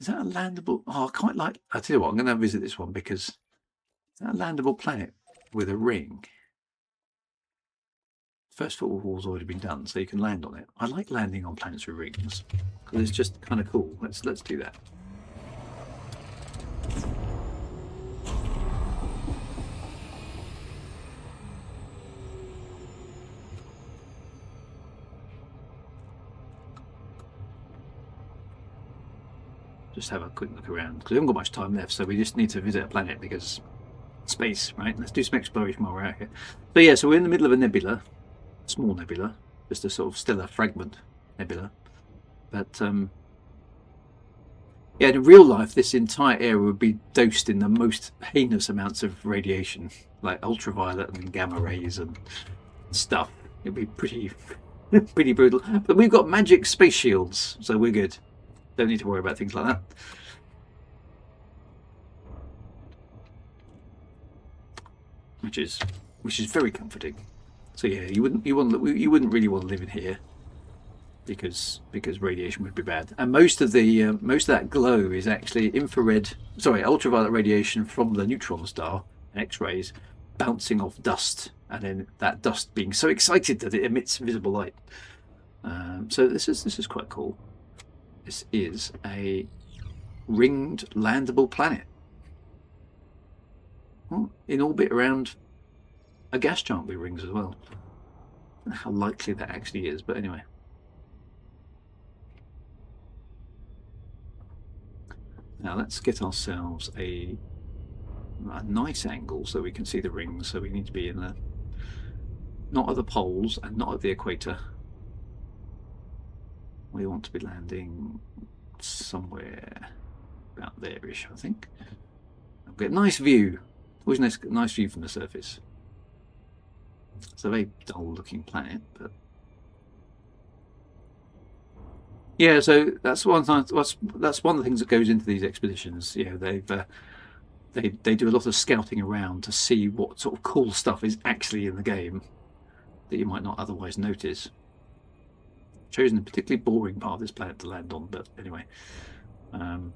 Is that a landable? Oh, I quite like. I tell you what, I'm going to visit this one because is that a landable planet with a ring? First football wall's already been done, so you can land on it. I like landing on planets with rings because it's just kind of cool. Let's do that. Just have a quick look around because we haven't got much time left, so we just need to visit a planet because space, right? Let's do some exploration while we're out here. So yeah, so we're in the middle of a nebula, small nebula, just a sort of stellar fragment nebula. But yeah, in real life, this entire area would be dosed in the most heinous amounts of radiation, like ultraviolet and gamma rays and stuff. It'd be pretty brutal. But we've got magic space shields, so we're good. Don't need to worry about things like that. Which is very comforting. So yeah, you wouldn't really want to live in here because radiation would be bad. And most of that glow is actually ultraviolet radiation from the neutron star, X-rays, bouncing off dust, and then that dust being so excited that it emits visible light. So this is quite cool. This is a ringed landable planet in orbit around a gas giant with rings as well. I don't know how likely that actually is, but anyway. Now let's get ourselves a nice angle so we can see the rings. So we need to be in not at the poles and not at the equator. We want to be landing somewhere about there-ish, I think. I'll get a nice view. Always nice view from the surface. It's a very dull-looking planet, but yeah. So that's one of the things that goes into these expeditions. You know, they do a lot of scouting around to see what sort of cool stuff is actually in the game that you might not otherwise notice. Chosen a particularly boring part of this planet to land on, but anyway. Orbital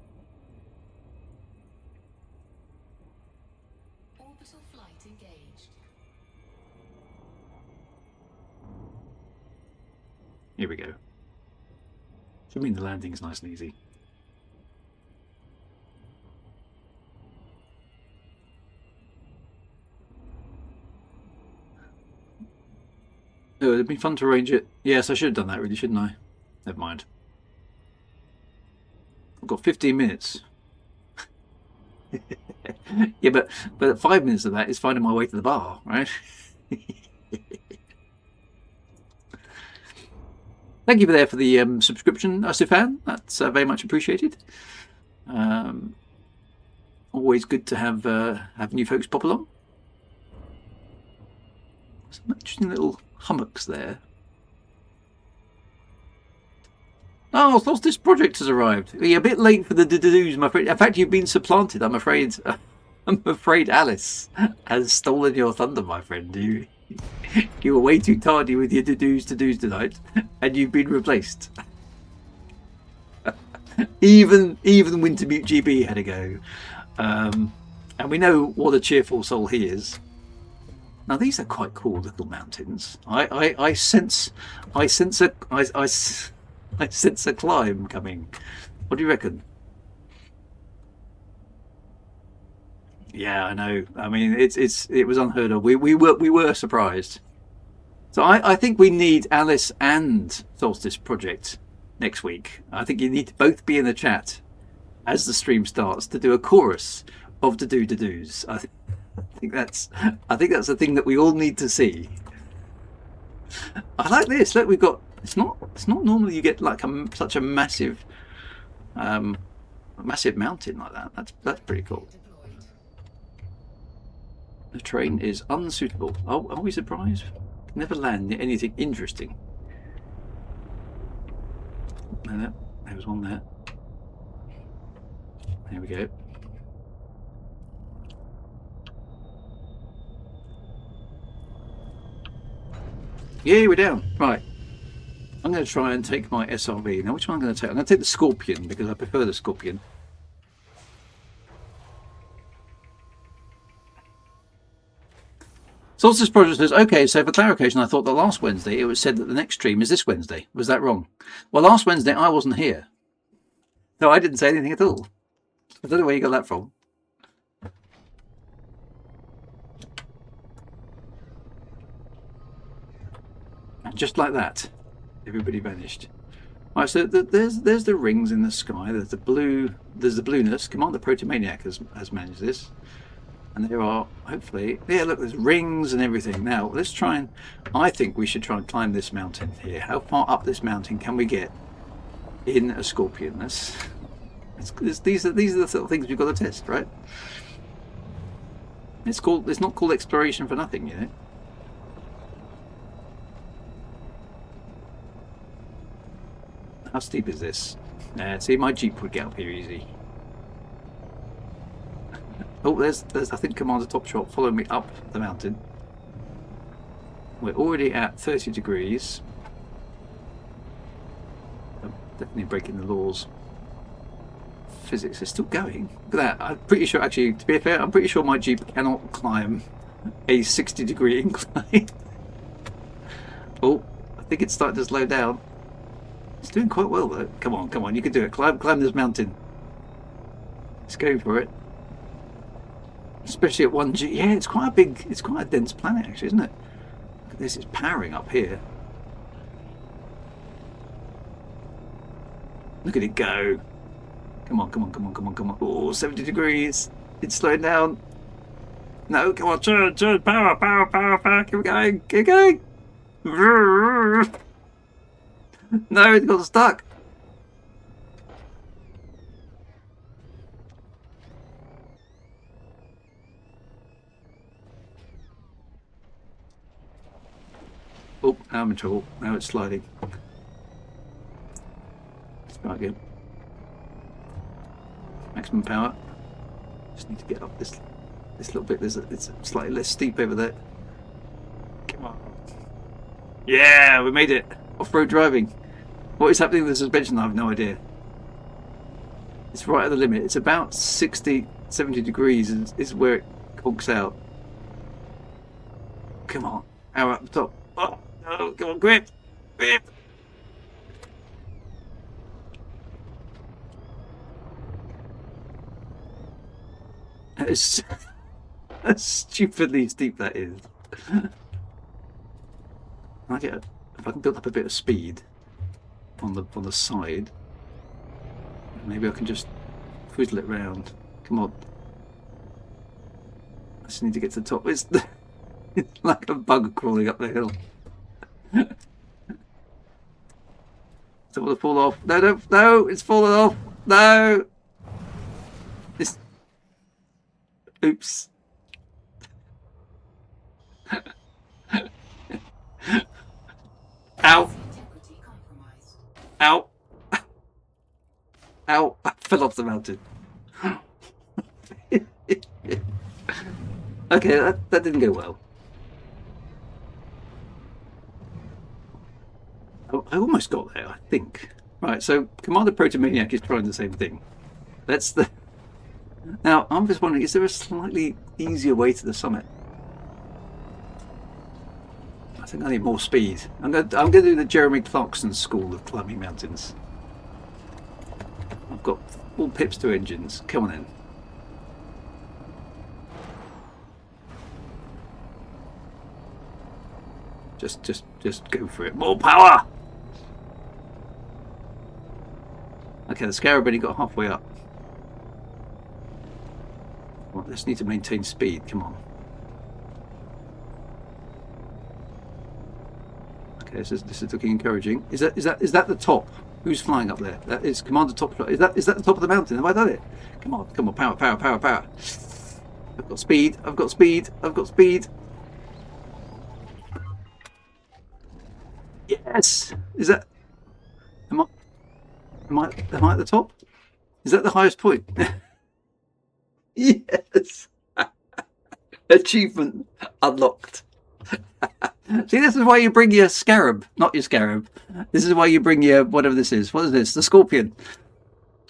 flight engaged. Here we go. Should mean the landing is nice and easy. Oh, it'd be fun to arrange it. Yes, I should have done that, really, shouldn't I? Never mind. I've got 15 minutes. Yeah, but 5 minutes of that is finding my way to the bar, right? Thank you for the subscription, Stefan. That's very much appreciated. Always good to have new folks pop along. Some interesting little hummocks there. Oh, Solstice Project has arrived. You're a bit late for the do-do's, my friend. In fact, you've been supplanted, I'm afraid. I'm afraid Alice has stolen your thunder, my friend. You were way too tardy with your to-do's tonight, and you've been replaced. even Wintermute GB had a go. And we know what a cheerful soul he is. Now these are quite cool little mountains. I sense a climb coming. What do you reckon? Yeah, I know. I mean, it was unheard of. We were surprised. So I think we need Alice and Solstice Project next week. I think you need to both be in the chat as the stream starts to do a chorus of the do-do's. I think that's the thing that we all need to see. I like this. Look, we've got. It's not normally you get like such a massive mountain like that. That's pretty cool. The terrain is unsuitable. Oh, are we surprised? Never land anything interesting. No, there was one there. There we go. Yeah, we're down. Right. I'm going to try and take my SRV. Now, which one am I going to take? I'm going to take the Scorpion because I prefer the Scorpion. Solstice Project says, okay, so for clarification, I thought that last Wednesday it was said that the next stream is this Wednesday. Was that wrong? Well, last Wednesday I wasn't here. So I didn't say anything at all. I don't know where you got that from. And just like that, everybody vanished. Right, so there's the rings in the sky. There's the blueness. Commander Protomaniac has managed this. And there are, hopefully, yeah, look, there's rings and everything. Now, let's try and, I think we should try and climb this mountain here. How far up this mountain can we get in a Scorpion? These are the sort of things we've got to test, right? It's not called exploration for nothing, you know. How steep is this? See, my Jeep would get up here easy. Oh, there's I think Commander Top Shot following me up the mountain. We're already at 30 degrees. I'm definitely breaking the laws. Physics is still going. Look at that. I'm pretty sure, actually, to be fair, I'm pretty sure my Jeep cannot climb a 60-degree incline. Oh, I think it's starting to slow down. It's doing quite well though. Come on, you can do it. Climb this mountain. Let's go for it. Especially at 1G. Yeah, it's quite a dense planet actually, isn't it? Look at this, it's powering up here. Look at it go. Come on. Oh, 70 degrees. It's slowing down. No, come on, turn, power. Keep going. No, it got stuck. Oh, now I'm in trouble. Now it's sliding. Start again. Maximum power. Just need to get up this little bit. It's slightly less steep over there. Come on. Yeah, we made it. Off-road driving. What is happening with the suspension? I have no idea. It's right at the limit. It's about 60, 70 degrees is where it conks out. Come on. Power up the top. Oh, no, come on, grip. That's stupidly steep that is. If I can build up a bit of speed on the side, maybe I can just twizzle it round. Come on. I just need to get to the top. It's like a bug crawling up the hill. Don't want to fall off. No, no, no, it's falling off. No. This. Oops. Ow. Ow. Ow. I fell off the mountain. Okay, that didn't go well. I almost got there, I think. Right, so Commander Protomaniac is trying the same thing. That's the... Now, I'm just wondering, is there a slightly easier way to the summit? I think I need more speed. I'm going to do the Jeremy Clarkson school of climbing mountains. I've got all pips to engines. Come on in. Just go for it. More power! Okay, the Scarab only got halfway up. Well, let's need to maintain speed. Come on. Okay, this is looking encouraging. Is that the top? Who's flying up there? That is Commander Top. Is that the top of the mountain? Have I done it? Come on, come on, power, power, power, power. I've got speed. I've got speed. I've got speed. Yes. Is that? Am I at the top? Is that the highest point? Yes. Achievement unlocked. See, this is why you bring your Scarab, not your Scarab. This is why you bring your whatever this is. What is this? The Scorpion.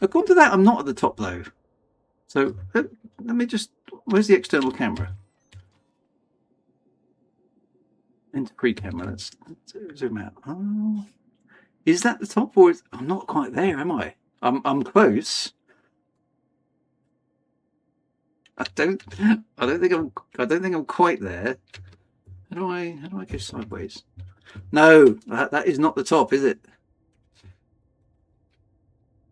According to that, I'm not at the top though. So let me just. Where's the external camera? Into pre-camera. Let's zoom out. Oh, is that the top, or I'm not quite there, am I? I'm close. I don't think I'm quite there. How do I go sideways? No, that is not the top, is it?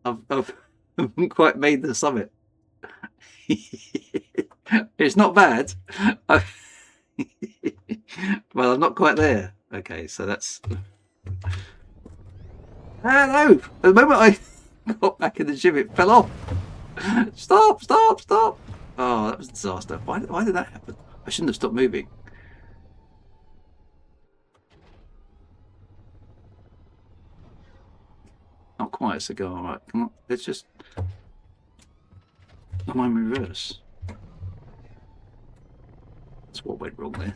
I haven't quite made the summit. It's not bad. Well, I'm not quite there. Okay, so that's... Hello! The moment I got back in the ship, it fell off. Stop, stop, stop. Oh, that was a disaster. Why did that happen? I shouldn't have stopped moving. Not quite a cigar, right? Come on, let's just... Am I in reverse? That's what went wrong there.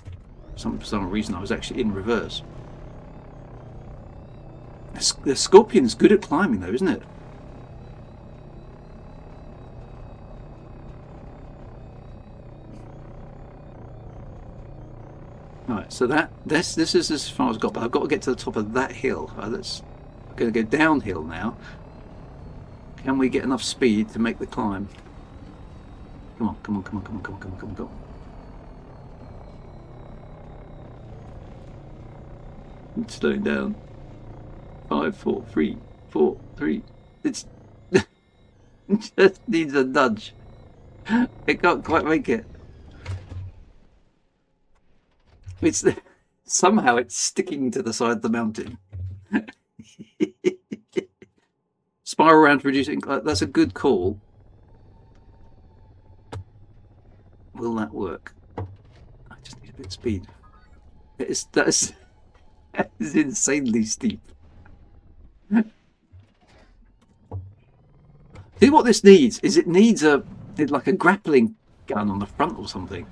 For some reason I was actually in reverse. The Scorpion's good at climbing though, isn't it? Right, so this is as far as I've got, but I've got to get to the top of that hill. Let's going to go downhill now. Can we get enough speed to make the climb? Come on, come on, come on, come on, come on, come on, come on, come on. I'm slowing down. 5, 4, 3, 4, 3. It's it just needs a nudge. It can't quite make it. It's somehow it's sticking to the side of the mountain. Spiral around to reducing. That's a good call. Will that work? I just need a bit of speed. That is insanely steep. See what this needs? Is it needs like a grappling gun on the front or something.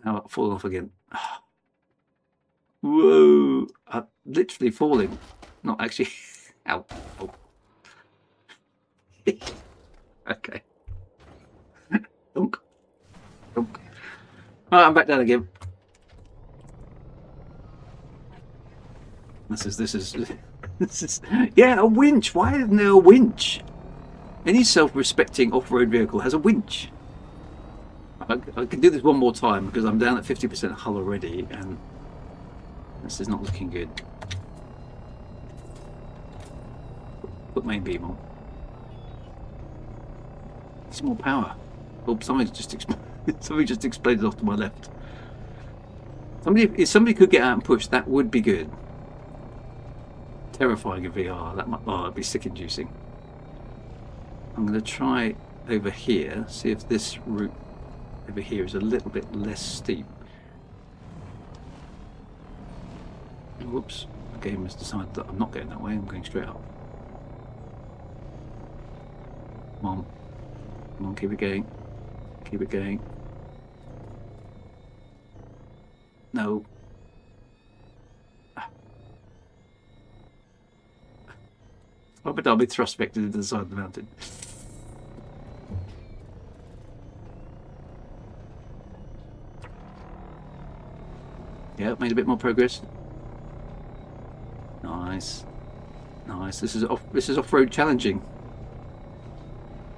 Now I've fallen off again. Whoa! I'm literally falling. Not actually. Ow. Oh. Okay. Dunk. Dunk. Right, I'm back down again. This is yeah, a winch. Why isn't there a winch? Any self-respecting off-road vehicle has a winch. I can do this one more time because I'm down at 50% hull already, and this is not looking good. Put main beam on. It's more power. Oh, something just exploded off to my left. If somebody could get out and push, that would be good. terrifying in VR. That might be sick-inducing. I'm going to try over here, see if this route over here is a little bit less steep. Whoops, the game has decided that I'm not going that way, I'm going straight up. Come on, keep it going. Keep it going. No. I'll be thrust vectored into the side of the mountain. Yeah, made a bit more progress. Nice, nice. This is off-road challenging.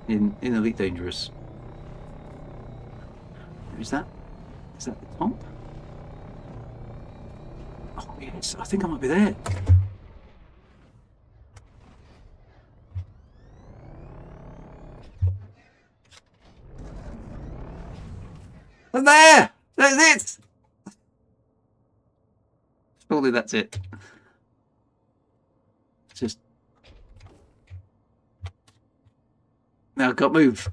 In Elite Dangerous. Is that the top? Oh yes, I think I might be there. I'm there! That's it! Surely that's it. Just... Now I can't move.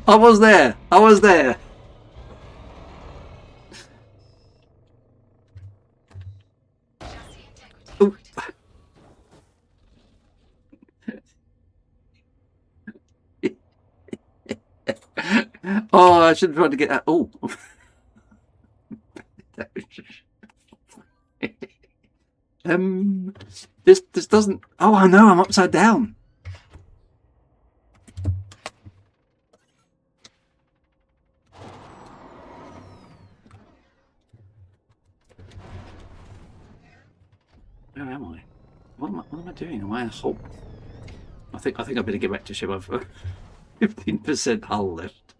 I was there! I was there! Ooh. Oh, I should have tried to get that. Oh. This doesn't. Oh, I know. I'm upside down. Where am I? What am I doing? Am I a Hulk? I think I better get back to ship. I've 15% hull left.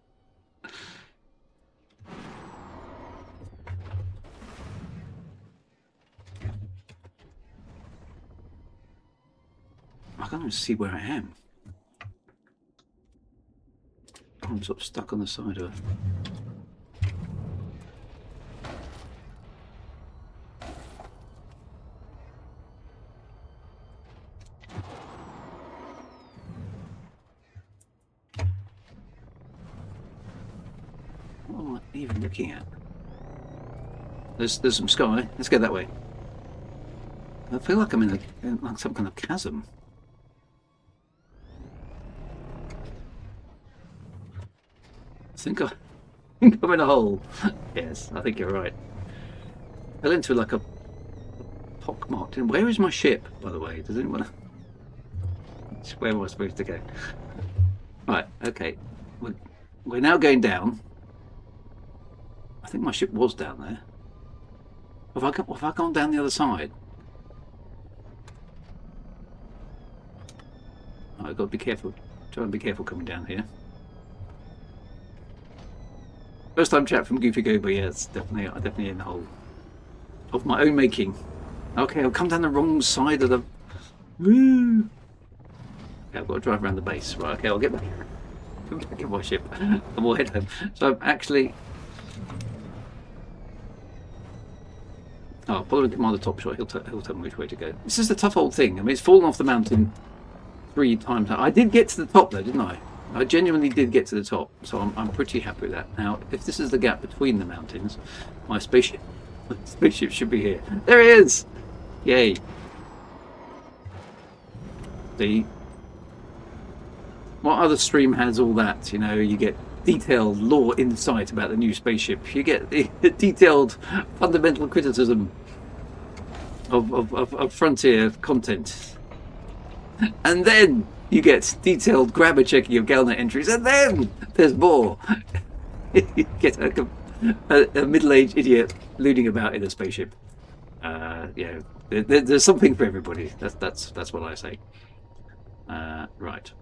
I can't even see where I am. I'm sort of stuck on the side of it. What am I even looking at? There's some sky. Let's go that way. I feel like I'm in like some kind of chasm. I think I'm in a hole. Yes, I think you're right. I fell into like a pockmarked. Where is my ship, by the way? Does anyone? Where am I supposed to go? Right. Okay. We're now going down. I think my ship was down there. Have I gone down the other side? I've got to be careful. Try and be careful coming down here. First time chat from Goofy Go, but yeah, it's definitely in the hole of my own making. Okay, I've come down the wrong side of the. Woo! Okay, I've got to drive around the base. Right. Okay, I'll get back in my ship and we'll head home. So I'm actually. Oh, following Commander Topshot, he'll tell me which way to go. This is the tough old thing. I mean, it's fallen off the mountain 3 times. I did get to the top though, didn't I? I genuinely did get to the top, so I'm pretty happy with that. Now, if this is the gap between the mountains, my spaceship should be here. There it is! Yay! See? What other stream has all that? You know, you get detailed lore insight about the new spaceship. You get the detailed fundamental criticism of frontier content. And then you get detailed grammar checking of Galnet entries, and then there's more. You get a middle-aged idiot looting about in a spaceship. Yeah, there's something for everybody. That's what I say. Right,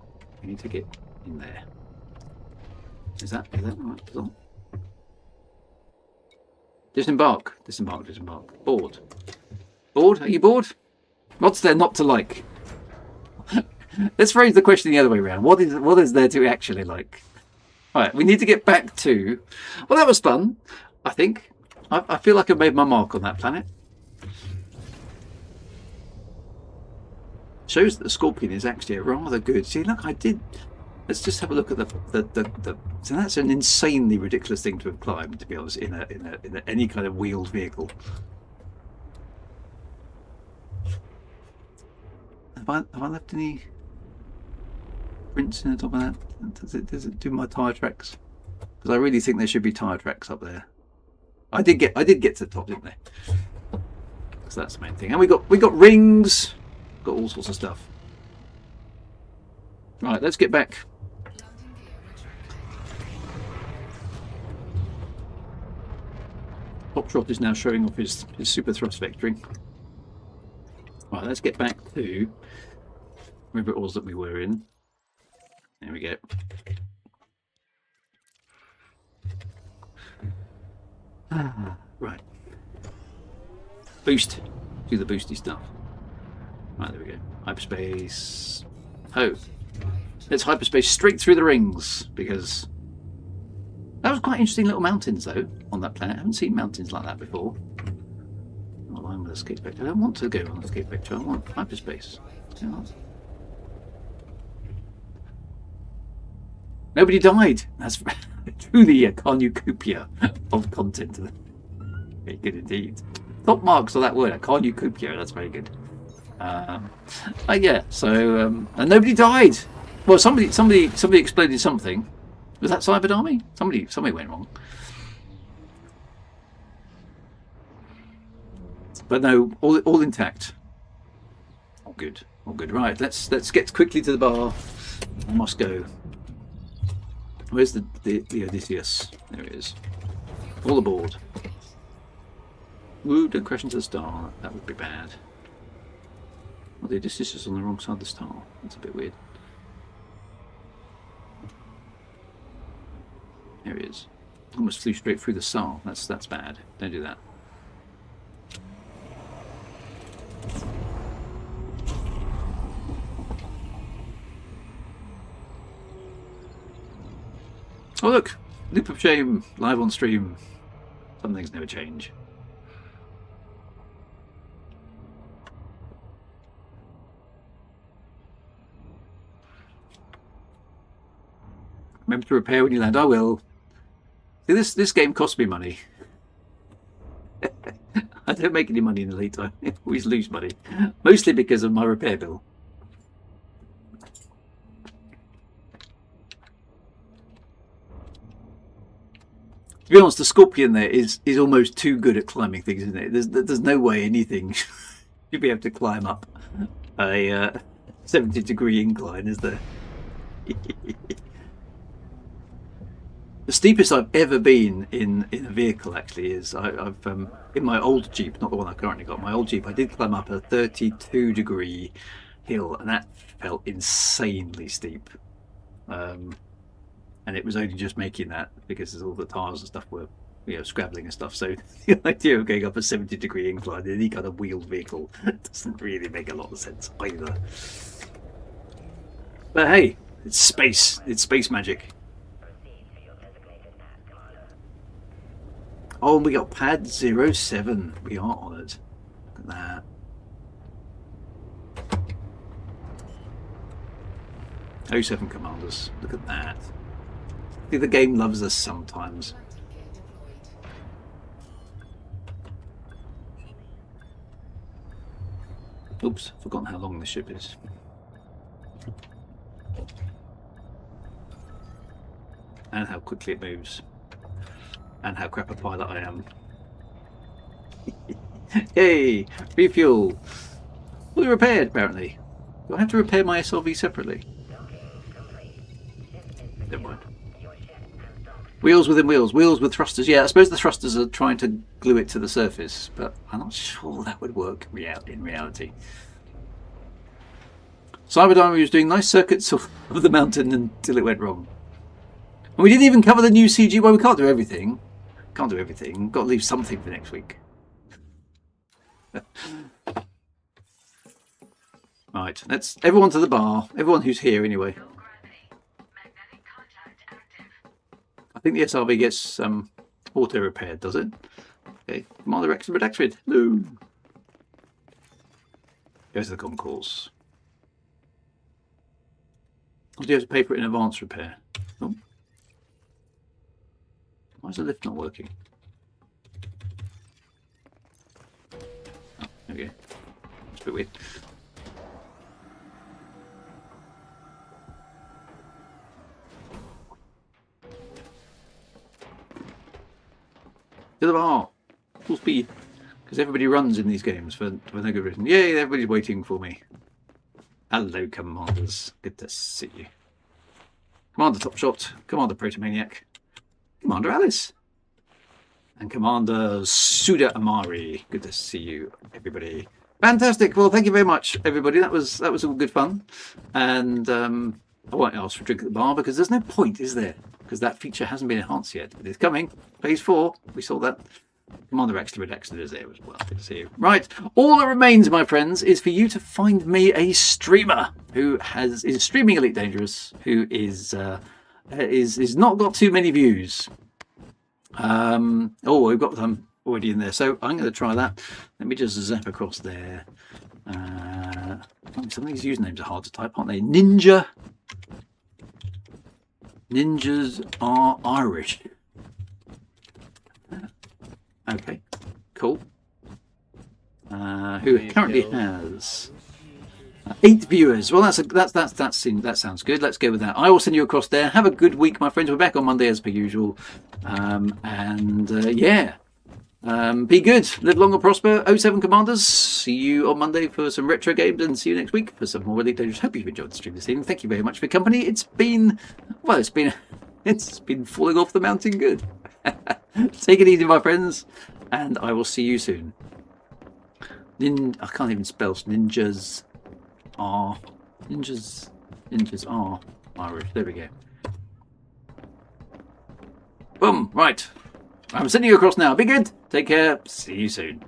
we need to get in there. Is that right? Disembark. Bored. Bored? Are you bored? What's there not to like? Let's phrase the question the other way around. What is there to actually like? All right, we need to get back to. Well, that was fun. I think. I feel like I made my mark on that planet. shows that the Scorpion is actually a rather good. See, look, I did. Let's just have a look at the. So that's an insanely ridiculous thing to have climbed, to be honest, in any kind of wheeled vehicle. Have I left any prints in the top of that? Does it do my tyre tracks? Because I really think there should be tyre tracks up there. I did get to the top, didn't I? So that's the main thing. And we got rings, got all sorts of stuff. Right, let's get back. Foxtrot is now showing off his super thrust vectoring. Right, let's get back to wherever it was that we were in. There we go. Right. Boost. Do the boosty stuff. Right, there we go. Hyperspace. Oh. Let's hyperspace straight through the rings, because that was quite interesting little mountains though on that planet. I haven't seen mountains like that before. Not aligned with escape vector. I don't want to go on escape vector. I want hyperspace. Nobody died. That's truly a cornucopia of content. Very good indeed. Top marks on that word, a cornucopia. That's very good. Yeah. So and nobody died. Well, somebody exploded something. Was that Cyber Army? Somebody went wrong. But no, all intact. All good. All good. Right. Let's get quickly to the bar. I must go. Where's the Odysseus? There it is. All aboard. Woo! Don't crash into the star. That would be bad. Well, the Odysseus is on the wrong side of the star. That's a bit weird. There he is. Almost flew straight through the star. That's bad. Don't do that. Oh look! Loop of Shame live on stream. Some things never change. Remember to repair when you land. I will. See, this game costs me money. I don't make any money in Elite. I always lose money. Mostly because of my repair bill. To be honest, the Scorpion there is almost too good at climbing things, isn't it? There's no way anything should be able to climb up a 70-degree incline, is there? The steepest I've ever been in a vehicle actually is I've in my old Jeep, not the one I currently got. My old Jeep, I did climb up a 32-degree hill, and that felt insanely steep. And it was only just making that because all the tires and stuff were, scrabbling and stuff. So the idea of going up a 70-degree incline in any kind of wheeled vehicle doesn't really make a lot of sense either. But hey, it's space. It's space magic. Oh, and we got pad 07. We are on it. Look at that. 07 commanders. Look at that. I think the game loves us sometimes. Oops, forgotten how long this ship is. And how quickly it moves. And how crap a pilot I am. Yay! Refuel! Fully repaired, apparently. Do I have to repair my SRV separately? Never mind. Wheels within wheels. Wheels with thrusters. Yeah, I suppose the thrusters are trying to glue it to the surface, but I'm not sure that would work in reality. Cyberdynamo was doing nice circuits of the mountain until it went wrong. And we didn't even cover the new CG. Well, we can't do everything. Can't do everything. Got to leave something for next week. Right, let's everyone to the bar. Everyone who's here anyway. I think the SRV gets auto repaired, does it? Okay, Commander Rex and Redacted. Hello. Goes to the concourse. Or do you have to pay for it in advance repair? Oh. Why is the lift not working? Oh, there we go. It's a bit weird. To the bar! Full speed. Because everybody runs in these games for no good reason. Yay, everybody's waiting for me. Hello, Commanders. Good to see you. Commander Topshot, Commander Protomaniac, Commander Alice, and Commander Suda Amari. Good to see you, everybody. Fantastic. Well, thank you very much, everybody. That was all good fun. And I won't ask for a drink at the bar because there's no point, is there? Because that feature hasn't been enhanced yet. But it's coming. Phase 4. We saw that. Commander Extra Redexter is there as well. Good to see you. Right. All that remains, my friends, is for you to find me a streamer who is streaming Elite Dangerous, who is not got too many views. We've got them already in there. So I'm going to try that. Let me just zap across there. Some of these usernames are hard to type, aren't they? Ninja. Ninjas are Irish. Okay, cool. Who currently has 8 viewers. Well, that sounds good. Let's go with that. I will send you across there. Have a good week, my friends. We're back on Monday as per usual. Be good. Live long and prosper. 07 Commanders. See you on Monday for some retro games, and see you next week for some more Elite Dangerous. Hope you've enjoyed the stream this evening. Thank you very much for your company. It's been falling off the mountain good. Take it easy, my friends, and I will see you soon. I can't even spell ninjas are Irish. There we go. Boom. Right. I'm sending you across now. Be good. Take care. See you soon.